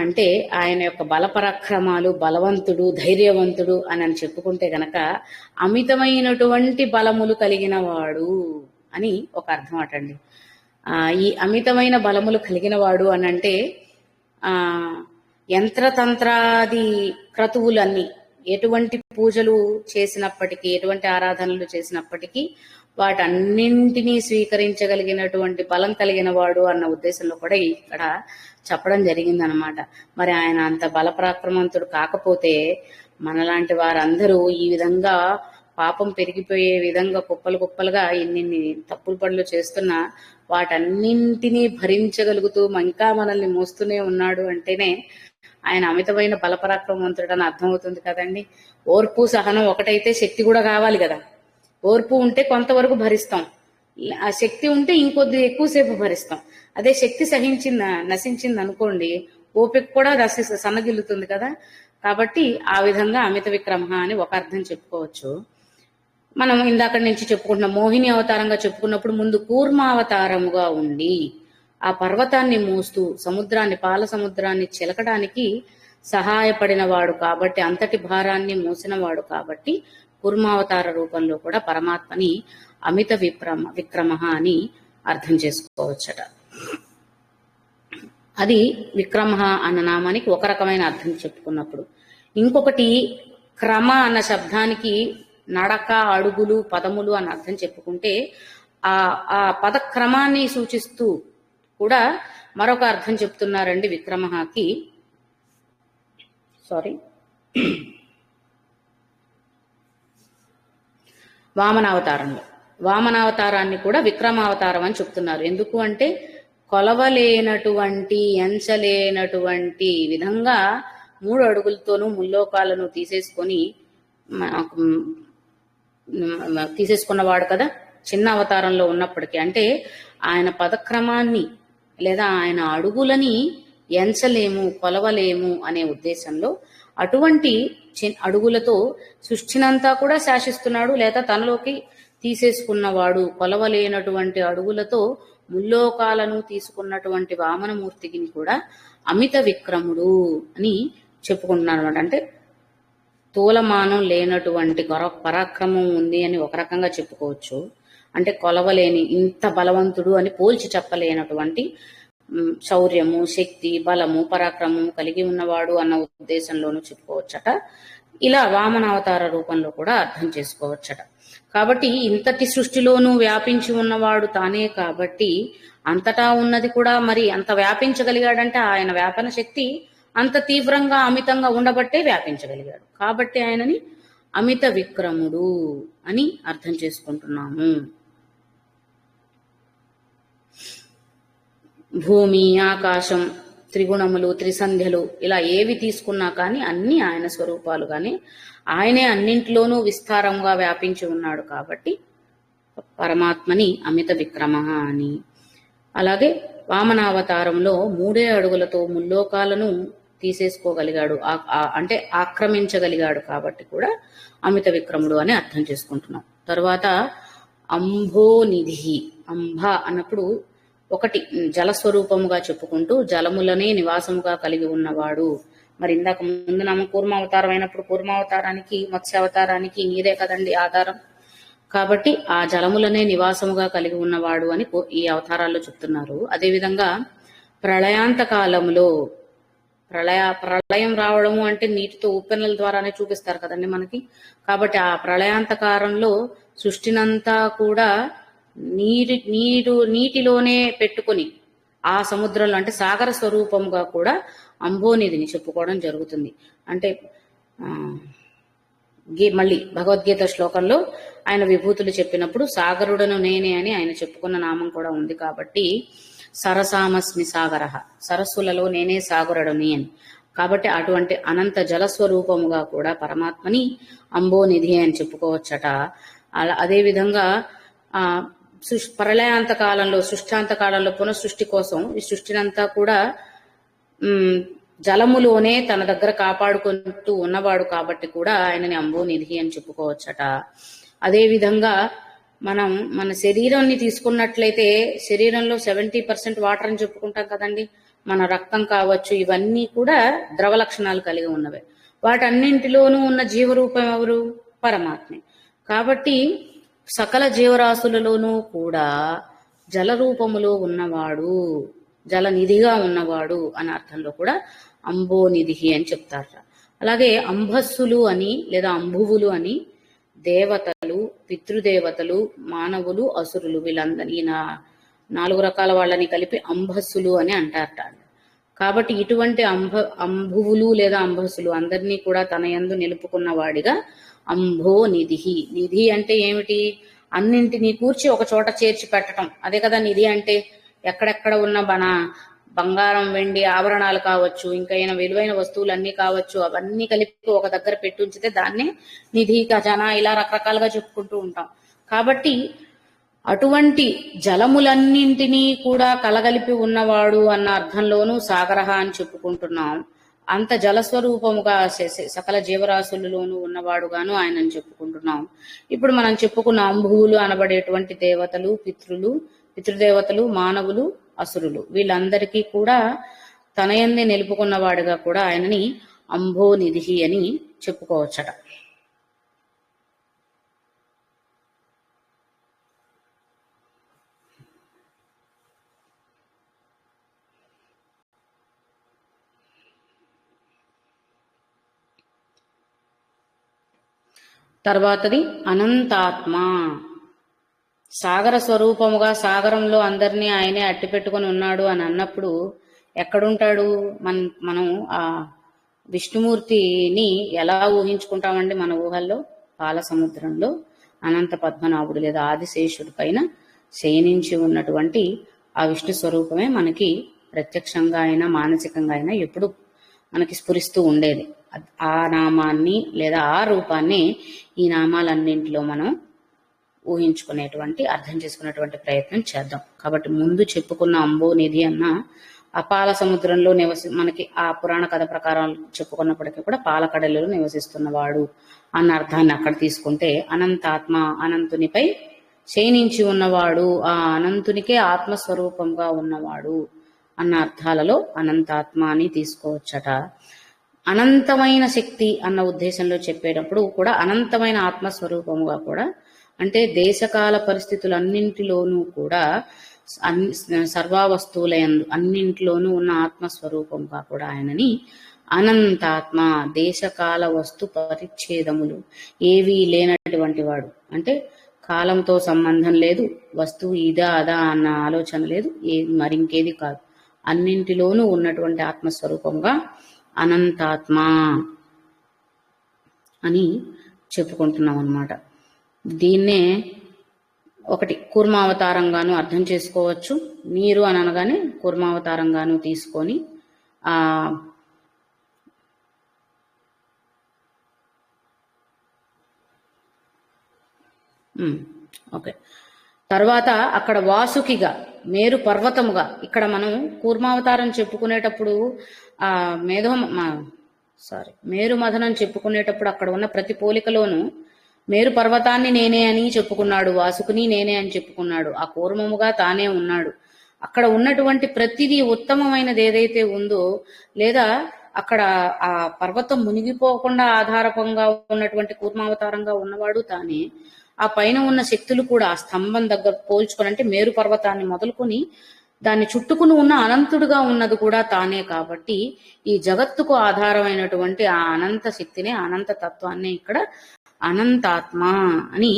A: అంటే ఆయన యొక్క బలపరాక్రమాలు, బలవంతుడు, ధైర్యవంతుడు అని చెప్పుకుంటే గనక అమితమైనటువంటి బలములు కలిగిన వాడు అని ఒక అర్థం అటండి. ఈ అమితమైన బలములు కలిగిన వాడు అని అంటే యంత్రతంత్రాది క్రతువులన్నీ ఎటువంటి పూజలు చేసినప్పటికీ, ఎటువంటి ఆరాధనలు చేసినప్పటికీ వాటన్నింటినీ స్వీకరించగలిగినటువంటి బలం కలిగిన వాడు అన్న ఉద్దేశంలో కూడా ఇక్కడ చెప్పడం జరిగిందనమాట. మరి ఆయన అంత బలపరాక్రమంతుడు కాకపోతే మనలాంటి వారందరూ ఈ విధంగా పాపం పెరిగిపోయే విధంగా కుప్పలుగా ఇన్ని తప్పుల పనులు చేస్తున్నా వాటన్నింటినీ భరించగలుగుతూ ఇంకా మనల్ని మోస్తూనే ఉన్నాడు అంటేనే ఆయన అమితమైన బలపరాక్రమవంతుడు అని అర్థమవుతుంది కదండి. ఓర్పు సహనం ఒకటైతే శక్తి కూడా కావాలి కదా. ఓర్పు ఉంటే కొంతవరకు భరిస్తాం, ఆ శక్తి ఉంటే ఇంకొద్ది ఎక్కువసేపు భరిస్తాం. అదే శక్తి నశించింది అనుకోండి, ఓపిక కూడా సన్నగిల్లుతుంది కదా. కాబట్టి ఆ విధంగా అమిత విక్రమ అని ఒక అర్థం చెప్పుకోవచ్చు. మనం ఇందాక నుంచి చెప్పుకుంటున్నాం, మోహిని అవతారంగా చెప్పుకున్నప్పుడు ముందు కూర్మావతారముగా ఉండి ఆ పర్వతాన్ని మోస్తూ పాల సముద్రాన్ని చిలకడానికి సహాయపడిన వాడు కాబట్టి, అంతటి భారాన్ని మోసిన వాడు కాబట్టి కూర్మావతార రూపంలో కూడా పరమాత్మని అమిత విక్రమ అని అర్థం చేసుకోవచ్చట. అది విక్రమ అన్న నామానికి ఒక రకమైన అర్థం చెప్పుకున్నప్పుడు, ఇంకొకటి క్రమ అన్న శబ్దానికి నడక, అడుగులు, పదములు అని అర్థం చెప్పుకుంటే ఆ ఆ పదక్రమాన్ని సూచిస్తూ కూడా మరొక అర్థం చెప్తున్నారండి విక్రమకి. సారీ, వామనావతారాన్ని కూడా విక్రమావతారం అని చెప్తున్నారు. ఎందుకు అంటే కొలవలేనటువంటి, ఎంచలేనటువంటి విధంగా 3 అడుగులతోనూ ముల్లోకాలను తీసేసుకున్నవాడు కదా చిన్న అవతారంలో ఉన్నప్పటికీ. అంటే ఆయన పదక్రమాన్ని లేదా ఆయన అడుగులని ఎంచలేము, కొలవలేము అనే ఉద్దేశంలో అటువంటి అడుగులతో సృష్టినంతా కూడా శాసిస్తున్నాడు, లేదా తనలోకి తీసేసుకున్నవాడు. కొలవలేనటువంటి అడుగులతో ముల్లోకాలను తీసుకున్నటువంటి వామనమూర్తికి కూడా అమిత విక్రముడు అని చెప్పుకుంటున్నాడు అనమాట. అంటే తూలమానం లేనటువంటి పరాక్రమం ఉంది అని ఒక రకంగా చెప్పుకోవచ్చు. అంటే కొలవలేని, ఇంత బలవంతుడు అని పోల్చి చెప్పలేనటువంటి శౌర్యము, శక్తి, బలము, పరాక్రమము కలిగి ఉన్నవాడు అన్న ఉద్దేశంలోనూ చెప్పుకోవచ్చట. ఇలా వామనావతార రూపంలో కూడా అర్థం చేసుకోవచ్చట. కాబట్టి ఇంతటి సృష్టిలోనూ వ్యాపించి ఉన్నవాడు తానే కాబట్టి అంతటా ఉన్నది కూడా మరి అంత వ్యాపించగలిగాడంటే ఆయన వ్యాపన శక్తి అంత తీవ్రంగా అమితంగా ఉండబట్టే వ్యాపించగలిగాడు. కాబట్టి ఆయనని అమిత విక్రముడు అని అర్థం చేసుకుంటున్నాము. భూమి, ఆకాశం, త్రిగుణములు, త్రిసంధ్యలు ఇలా ఏవి తీసుకున్నా కానీ అన్ని ఆయన స్వరూపాలుగానే, ఆయనే అన్నింటిలోనూ విస్తారంగా వ్యాపించి ఉన్నాడు కాబట్టి పరమాత్మని అమిత విక్రమ అని. అలాగే వామనావతారంలో 3 అడుగులతో ముల్లోకాలను తీసేసుకోగలిగాడు, అంటే ఆక్రమించగలిగాడు కాబట్టి కూడా అమిత విక్రముడు అని అర్థం చేసుకుంటున్నాం. తర్వాత అంభోనిధి. అంబ అన్నప్పుడు ఒకటి జలస్వరూపముగా చెప్పుకుంటూ జలములనే నివాసముగా కలిగి ఉన్నవాడు. మరి ఇందాక ముందు నామ కూర్మావతారం అయినప్పుడు కూర్మావతారానికి, మత్స్యావతారానికి నీరే కదండి ఆధారం. కాబట్టి ఆ జలములనే నివాసముగా కలిగి ఉన్నవాడు అని ఈ అవతారాల్లో చెప్తున్నారు. అదేవిధంగా ప్రళయాంత కాలంలో ప్రళయం రావడము అంటే నీటితో ఉప్పెనల ద్వారానే చూపిస్తారు కదండి మనకి. కాబట్టి ఆ ప్రళయాంతకారంలో సృష్టినంతా కూడా నీటిలోనే పెట్టుకుని ఆ సముద్రంలో అంటే సాగర స్వరూపముగా కూడా అంబోనిధిని చెప్పుకోవడం జరుగుతుంది. అంటే మళ్ళీ భగవద్గీత శ్లోకంలో ఆయన విభూతులు చెప్పినప్పుడు సాగరుడను నేనే అని ఆయన చెప్పుకున్న నామం కూడా ఉంది. కాబట్టి సరసామస్మి సాగర, సరస్సులలో నేనే సాగరుడని అని. కాబట్టి అటువంటి అనంత జలస్వరూపముగా కూడా పరమాత్మని అంబోనిధి అని చెప్పుకోవచ్చట. అదేవిధంగా ప్రళయాంత కాలంలో, సృష్టాంత కాలంలో పునఃసృష్టి కోసం ఈ సృష్టినంతా కూడా జలములోనే తన దగ్గర కాపాడుకుంటూ ఉన్నవాడు కాబట్టి కూడా ఆయనని అంబోనిధి అని చెప్పుకోవచ్చట. అదేవిధంగా మనం మన శరీరాన్ని తీసుకున్నట్లయితే శరీరంలో 70% వాటర్ అని చెప్పుకుంటాం కదండి. మన రక్తం కావచ్చు, ఇవన్నీ కూడా ద్రవ లక్షణాలు కలిగి ఉన్నవే. వాటన్నింటిలోనూ ఉన్న జీవరూపం ఎవరు? పరమాత్మే. కాబట్టి సకల జీవరాశులలోనూ కూడా జల రూపములో ఉన్నవాడు, జలనిధిగా ఉన్నవాడు అనే అర్థంలో కూడా అంబోనిధి అని చెప్తారు. అలాగే అంబస్సులు అని లేదా అంబువులు అని దేవతలు, పితృదేవతలు, మానవులు, అసురులు వీళ్ళందరినీ 4 రకాల వాళ్ళని కలిపి అంబస్సులు అని అంటారట. కాబట్టి ఇటువంటి అంబువులు లేదా అంబస్సులు అందరినీ కూడా తన యందు నిలుపుకున్న వాడిగా అంబోనిధి. నిధి అంటే ఏమిటి? అన్నింటినీ కూర్చి ఒక చోట చేర్చి పెట్టడం, అదే కదా నిధి అంటే. ఎక్కడెక్కడ ఉన్న బంగారం, వెండి, ఆభరణాలు కావచ్చు, ఇంకా విలువైన వస్తువులు అన్నీ కావచ్చు, అవన్నీ కలిపి ఒక దగ్గర పెట్టి ఉంచితే దాన్నే నిధి, ఖజానా ఇలా రకరకాలుగా చెప్పుకుంటూ ఉంటాం. కాబట్టి అటువంటి జలములన్నింటినీ కూడా కలగలిపి ఉన్నవాడు అన్న అర్థంలోనూ సాగరహ అని చెప్పుకుంటున్నాం. అంత జలస్వరూపముగా సకల జీవరాశులలోనూ ఉన్నవాడుగాను ఆయనని చెప్పుకుంటున్నాం. ఇప్పుడు మనం చెప్పుకున్న అంబువులు అనబడేటువంటి దేవతలు, పితృదేవతలు, మానవులు, అసురులు వీళ్ళందరికీ కూడా తన యందే నిలుపుకున్నవాడిగా కూడా ఆయనని అంబోనిధి అని చెప్పుకోవచ్చట. తర్వాతది అనంతాత్మ. సాగర స్వరూపముగా సాగరంలో అందరినీ ఆయనే అట్టి పెట్టుకొని ఉన్నాడు అని అన్నప్పుడు ఎక్కడుంటాడు? మనం ఆ విష్ణుమూర్తిని ఎలా ఊహించుకుంటామండి? మన ఊహల్లో పాల సముద్రంలో అనంత పద్మనాభుడు లేదా ఆదిశేషుడి పైన శయనించి ఉన్నటువంటి ఆ విష్ణు స్వరూపమే మనకి ప్రత్యక్షంగా అయినా మానసికంగా అయినా ఎప్పుడు మనకి స్ఫురిస్తూ ఉండేది. ఆ నామాన్ని లేదా ఆ రూపాన్ని ఈ నామాలన్నింటిలో మనం ఊహించుకునేటువంటి అర్థం చేసుకునేటువంటి ప్రయత్నం చేద్దాం. కాబట్టి ముందు చెప్పుకున్న అంబోనిధి అన్న అపాల సముద్రంలో మనకి ఆ పురాణ కథ ప్రకారం చెప్పుకున్నప్పటికీ కూడా పాలకడలిలో నివసిస్తున్నవాడు అన్న అర్థాన్ని అక్కడ తీసుకుంటే అనంతాత్మ అనంతునిపై శయనించి ఉన్నవాడు, ఆ అనంతునికే ఆత్మస్వరూపంగా ఉన్నవాడు అన్న అర్థాలలో అనంతాత్మ అని తీసుకోవచ్చట. అనంతమైన శక్తి అన్న ఉద్దేశంలో చెప్పేటప్పుడు కూడా అనంతమైన ఆత్మస్వరూపముగా కూడా, అంటే దేశకాల పరిస్థితులన్నింటిలోనూ కూడా సర్వావస్తువులయందు అన్నింటిలోనూ ఉన్న ఆత్మస్వరూపంగా కూడా ఆయనని అనంతాత్మ, దేశకాల వస్తు పరిచ్ఛేదములు ఏవీ లేనటువంటి వాడు. అంటే కాలంతో సంబంధం లేదు, వస్తువు ఇదా అదా అన్న ఆలోచన లేదు, మరింకేది కాదు, అన్నింటిలోనూ ఉన్నటువంటి ఆత్మస్వరూపంగా అనంతాత్మ అని చెప్పుకుంటున్నాం అన్నమాట. దీన్నే ఒకటి కూర్మావతారంగాను అర్థం చేసుకోవచ్చు. నీరు అని అనగానే కూర్మావతారంగాను తీసుకొని ఓకే. తర్వాత అక్కడ వాసుకిగా, మేరు పర్వతముగా, ఇక్కడ మనం కూర్మావతారం చెప్పుకునేటప్పుడు మేరు మథనం చెప్పుకునేటప్పుడు అక్కడ ఉన్న ప్రతి పోలికలోనూ మేరు పర్వతాన్ని నేనే అని చెప్పుకున్నాడు, వాసుకుని నేనే అని చెప్పుకున్నాడు, ఆ కూర్మముగా తానే ఉన్నాడు. అక్కడ ఉన్నటువంటి ప్రతిదీ ఉత్తమమైనది ఏదైతే ఉందో, లేదా అక్కడ ఆ పర్వతం మునిగిపోకుండా ఆధారపంగా ఉన్నటువంటి కూర్మావతారంగా ఉన్నవాడు తానే. ఆ పైన ఉన్న శక్తులు కూడా ఆ స్తంభం దగ్గర పోల్చుకొని, అంటే మేరు పర్వతాన్ని మొదలుకొని దాన్ని చుట్టుకుని ఉన్న అనంతుడుగా ఉన్నది కూడా తానే. కాబట్టి ఈ జగత్తుకు ఆధారమైనటువంటి ఆ అనంత శక్తిని, అనంత తత్వాన్ని ఇక్కడ అనంతాత్మ అని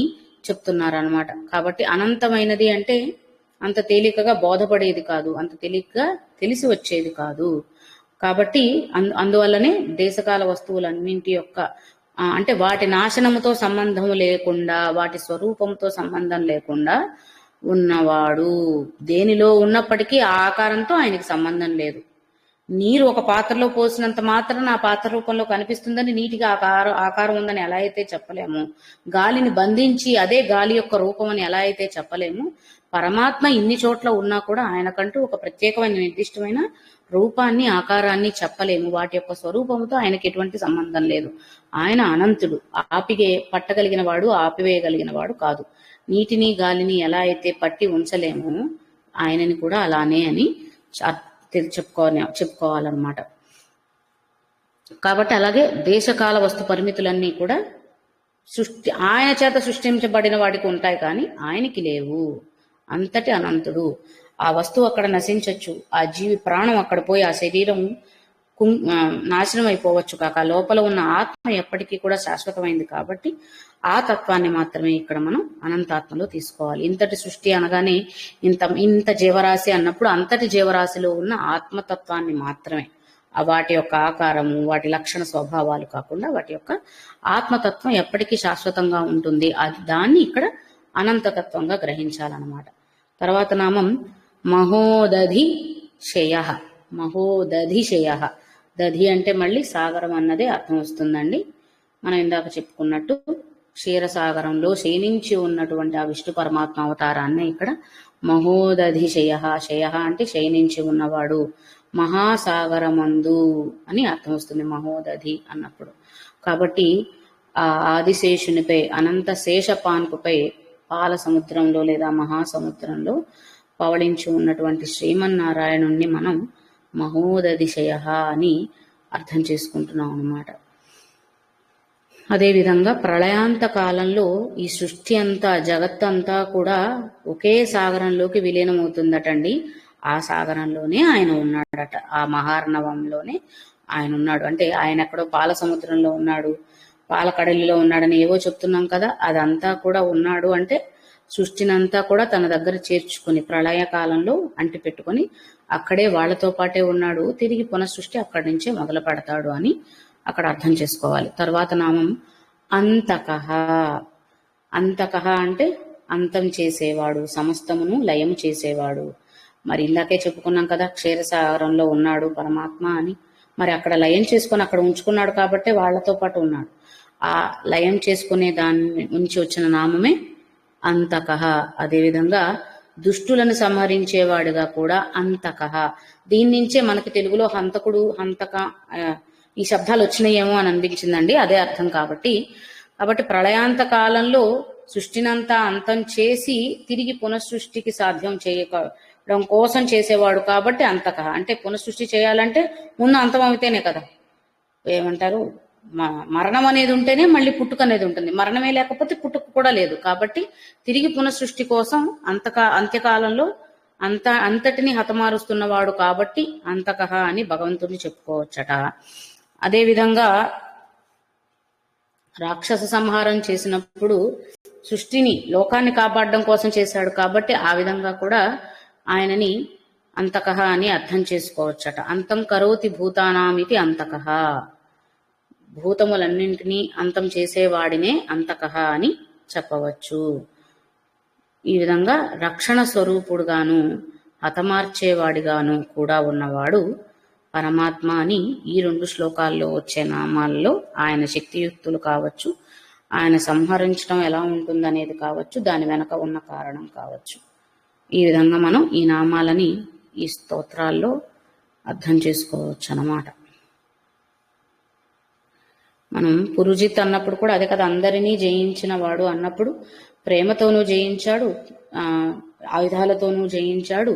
A: చెప్తున్నారనమాట. కాబట్టి అనంతమైనది అంటే అంత తేలికగా బోధపడేది కాదు, అంత తేలికగా తెలిసి వచ్చేది కాదు. కాబట్టి అందువల్లనే దేశకాల వస్తువులన్నింటి యొక్క అంటే వాటి నాశనముతో సంబంధం లేకుండా, వాటి స్వరూపంతో సంబంధం లేకుండా ఉన్నవాడు. దేనిలో ఉన్నప్పటికీ ఆ ఆకారంతో ఆయనకి సంబంధం లేదు. నీరు ఒక పాత్రలో పోసినంత మాత్రం ఆ పాత్ర రూపంలో కనిపిస్తుందని, నీటికి ఆకారం ఉందని ఎలా అయితే చెప్పలేము, గాలిని బంధించి అదే గాలి యొక్క రూపం అని ఎలా అయితే చెప్పలేము, పరమాత్మ ఇన్ని చోట్ల ఉన్నా కూడా ఆయనకంటూ ఒక ప్రత్యేకమైన నిర్దిష్టమైన రూపాన్ని, ఆకారాన్ని చెప్పలేము. వాటి యొక్క స్వరూపంతో ఆయనకి ఎటువంటి సంబంధం లేదు. ఆయన అనంతుడు, పట్టగలిగిన వాడు, ఆపివేయగలిగిన వాడు కాదు. నీటిని గాలిని ఎలా అయితే పట్టి ఉంచలేము, ఆయనని కూడా అలానే అని చెప్పుకోవాలన్నమాట. కాబట్టి అలాగే దేశకాల వస్తు పరిమితులన్నీ కూడా ఆయన చేత సృష్టించబడిన వాడికి ఉంటాయి, కానీ ఆయనకి లేవు. అంతటి అనంతుడు. ఆ వస్తువు అక్కడ నశించవచ్చు, ఆ జీవి ప్రాణం అక్కడ పోయి ఆ శరీరం నాశనం అయిపోవచ్చు, కాక లోపల ఉన్న ఆత్మ ఎప్పటికీ కూడా శాశ్వతమైంది. కాబట్టి ఆ తత్వాన్ని మాత్రమే ఇక్కడ మనం అనంతాత్మలో తీసుకోవాలి. ఇంతటి సృష్టి అనగానే ఇంత జీవరాశి అన్నప్పుడు అంతటి జీవరాశిలో ఉన్న ఆత్మతత్వాన్ని మాత్రమే, వాటి యొక్క ఆకారము, వాటి లక్షణ స్వభావాలు కాకుండా వాటి యొక్క ఆత్మతత్వం ఎప్పటికీ శాశ్వతంగా ఉంటుంది. దాన్ని ఇక్కడ అనంతతత్వంగా గ్రహించాలన్నమాట. తర్వాత నామం మహోదధిశయ. మహోదధిశయ, దధి అంటే మళ్ళీ సాగరం అన్నదే అర్థం వస్తుందండి. మనం ఇందాక చెప్పుకున్నట్టు క్షీరసాగరంలో శయనించి ఉన్నటువంటి ఆ విష్ణు పరమాత్మ అవతారాన్ని ఇక్కడ మహోదధిశయ, శయ అంటే శయనించి ఉన్నవాడు, మహాసాగరమందు అని అర్థం వస్తుంది మహోదధి అన్నప్పుడు. కాబట్టి ఆ ఆదిశేషునిపై, అనంత శేషపాన్పుపై పాల సముద్రంలో లేదా మహాసముద్రంలో పవళించి ఉన్నటువంటి శ్రీమన్నారాయణుణ్ణి మనం మహోదధిశయ అని అర్థం చేసుకుంటున్నాం అన్నమాట. అదేవిధంగా ప్రళయాంత కాలంలో ఈ సృష్టి అంతా, జగత్తంతా కూడా ఒకే సాగరంలోకి విలీనమవుతుందటండి. ఆ సాగరంలోనే ఆయన ఉన్నాడట, ఆ మహార్ణవంలోనే ఆయన ఉన్నాడు. అంటే ఆయన ఎక్కడో పాల సముద్రంలో ఉన్నాడు, పాలకడలిలో ఉన్నాడని ఏవో చెప్తున్నాం కదా, అదంతా కూడా ఉన్నాడు అంటే సృష్టినంతా కూడా తన దగ్గర చేర్చుకుని ప్రళయకాలంలో అంటిపెట్టుకొని అక్కడే వాళ్లతో పాటే ఉన్నాడు. తిరిగి పునఃసృష్టి అక్కడి నుంచే మొదలు పెడతాడు అని అక్కడ అర్థం చేసుకోవాలి. తర్వాత నామం అంతకః. అంతకః అంటే అంతం చేసేవాడు, సమస్తమును లయం చేసేవాడు. మరి ఇందాకే చెప్పుకున్నాం కదా, క్షీరసాగరంలో ఉన్నాడు పరమాత్మ అని. మరి అక్కడ లయం చేసుకొని అక్కడ ఉంచుకున్నాడు కాబట్టి వాళ్లతో పాటు ఉన్నాడు. ఆ లయం చేసుకునే దాని నుంచి వచ్చిన నామమే అంతకః. అదేవిధంగా దుష్టులను సంహరించేవాడుగా కూడా అంతకః. దీని నుంచే మనకి తెలుగులో హంతకుడు, హంతక ఈ శబ్దాలు వచ్చినాయేమో అని అనిపించిందండి. అదే అర్థం కాబట్టి ప్రళయాంత కాలంలో సృష్టినంతా అంతం చేసి తిరిగి పునఃసృష్టికి సాధ్యం చేయడం కోసం చేసేవాడు కాబట్టి అంతకః. అంటే పునఃసృష్టి చేయాలంటే ముందు అంతం అవుతేనే కదా, ఏమంటారు, మరణం అనేది ఉంటేనే మళ్ళీ పుట్టుక అనేది ఉంటుంది. మరణమే లేకపోతే పుట్టుక కూడా లేదు. కాబట్టి తిరిగి పునఃసృష్టి కోసం అంత్యకాలంలో అంతటిని హతమారుస్తున్నవాడు కాబట్టి అంతకః అని భగవంతుడిని చెప్పుకోవచ్చట. అదేవిధంగా రాక్షస సంహారం చేసినప్పుడు సృష్టిని, లోకాన్ని కాపాడడం కోసం చేశాడు కాబట్టి ఆ విధంగా కూడా ఆయనని అంతకః అని అర్థం చేసుకోవచ్చట. అంతం కరోతి భూతానామితి అంతకః. భూతములన్నింటినీ అంతం చేసేవాడినే అంతకః అని చెప్పవచ్చు. ఈ విధంగా రక్షణ స్వరూపుడుగాను హతమార్చేవాడిగాను కూడా ఉన్నవాడు పరమాత్మ అని ఈ 2 శ్లోకాల్లో వచ్చే నామాల్లో ఆయన శక్తియుక్తులు కావచ్చు, ఆయన సంహరించడం ఎలా ఉంటుందనేది కావచ్చు, దాని వెనక ఉన్న కారణం కావచ్చు. ఈ విధంగా మనం ఈ నామాలని ఈ స్తోత్రాల్లో అర్థం చేసుకోవచ్చు అన్నమాట. మనం పురుజిత్ అన్నప్పుడు కూడా అదే కదా, అందరినీ జయించిన వాడు అన్నప్పుడు ప్రేమతోనూ జయించాడు, ఆయుధాలతోనూ జయించాడు,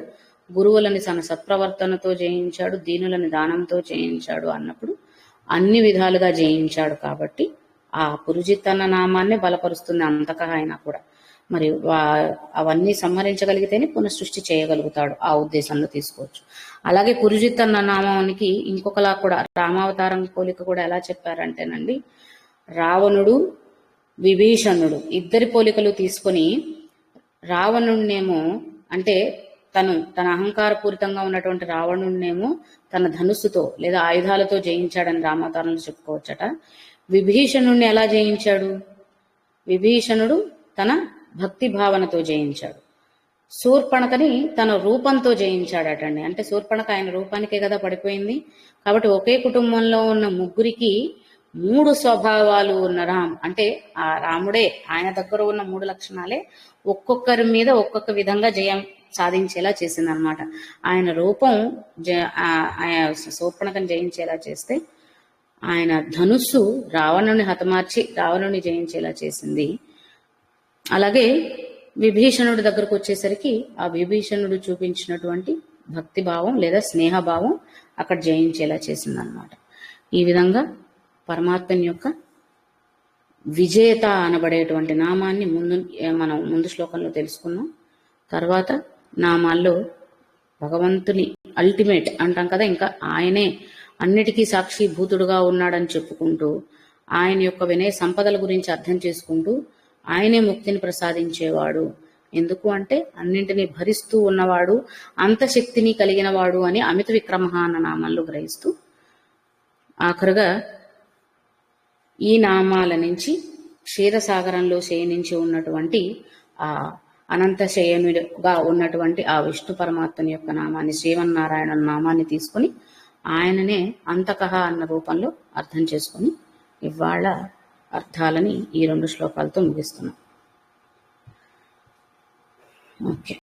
A: గురువులని తన సత్ప్రవర్తనతో జయించాడు, దీనులని దానంతో జయించాడు అన్నప్పుడు అన్ని విధాలుగా జయించాడు. కాబట్టి ఆ పురుజిత్ అన్న నామాన్ని బలపరుస్తుంది అంతకః అయినా కూడా. మరి అవన్నీ సంహరించగలిగితేనే పునఃసృష్టి చేయగలుగుతాడు. ఆ ఉద్దేశంలో తీసుకోవచ్చు. అలాగే పురుజిత్ అన్న నామానికి ఇంకొకలా కూడా రామావతారం పోలిక కూడా ఎలా చెప్పారంటేనండి, రావణుడు విభీషణుడు ఇద్దరి పోలికలు తీసుకొని రావణుడినేమో అంటే తన అహంకారపూరితంగా ఉన్నటువంటి రావణుడినేమో తన ధనుస్సుతో లేదా ఆయుధాలతో జయించాడని రామావతారంలో చెప్పుకోవచ్చట. విభీషణుడిని ఎలా జయించాడు? విభీషణుడు తన భక్తి భావనతో జయించాడు. శూర్పణకని తన రూపంతో జయించాడటండి. అంటే శూర్పణక ఆయన రూపానికే కదా పడిపోయింది. కాబట్టి ఒకే కుటుంబంలో ఉన్న ముగ్గురికి 3 స్వభావాలు ఉన్న అంటే ఆ రాముడే, ఆయన దగ్గర ఉన్న 3 లక్షణాలే ఒక్కొక్కరి మీద ఒక్కొక్క విధంగా జయం సాధించేలా చేసిందనమాట. ఆయన రూపం శూర్పణకని జయించేలా చేస్తే, ఆయన ధనుస్సు రావణుని హతమార్చి రావణుని జయించేలా చేసింది. అలాగే విభీషణుడి దగ్గరకు వచ్చేసరికి ఆ విభీషణుడు చూపించినటువంటి భక్తిభావం లేదా స్నేహభావం అక్కడ జయించేలా చేసిందనమాట. ఈ విధంగా పరమాత్మని యొక్క విజేత అనబడేటువంటి నామాన్ని మనం ముందు శ్లోకంలో తెలుసుకున్నాం. తర్వాత నామాల్లో భగవంతుని అల్టిమేట్ అంటాం కదా, ఇంకా ఆయనే అన్నిటికీ సాక్షిభూతుడుగా ఉన్నాడని చెప్పుకుంటూ ఆయన యొక్క వినయ సంపదల గురించి అర్థం చేసుకుంటూ ఆయనే ముక్తిని ప్రసాదించేవాడు. ఎందుకు అంటే అన్నింటినీ భరిస్తూ ఉన్నవాడు, అంత శక్తిని కలిగిన వాడు అని అమిత విక్రమ అన్న నామాల్లో గ్రహిస్తూ ఆఖరుగా ఈ నామాల నుంచి క్షీరసాగరంలో శయనించి ఉన్నటువంటి ఆ అనంత శయనుగా ఉన్నటువంటి ఆ విష్ణు పరమాత్మని యొక్క నామాన్ని, శ్రీమన్నారాయణ నామాన్ని తీసుకుని ఆయననే అంతకః అన్న రూపంలో అర్థం చేసుకుని ఇవాళ అర్థాలని ఈ 2 శ్లోకాలతో ముగిస్తున్నాం. ఓకే.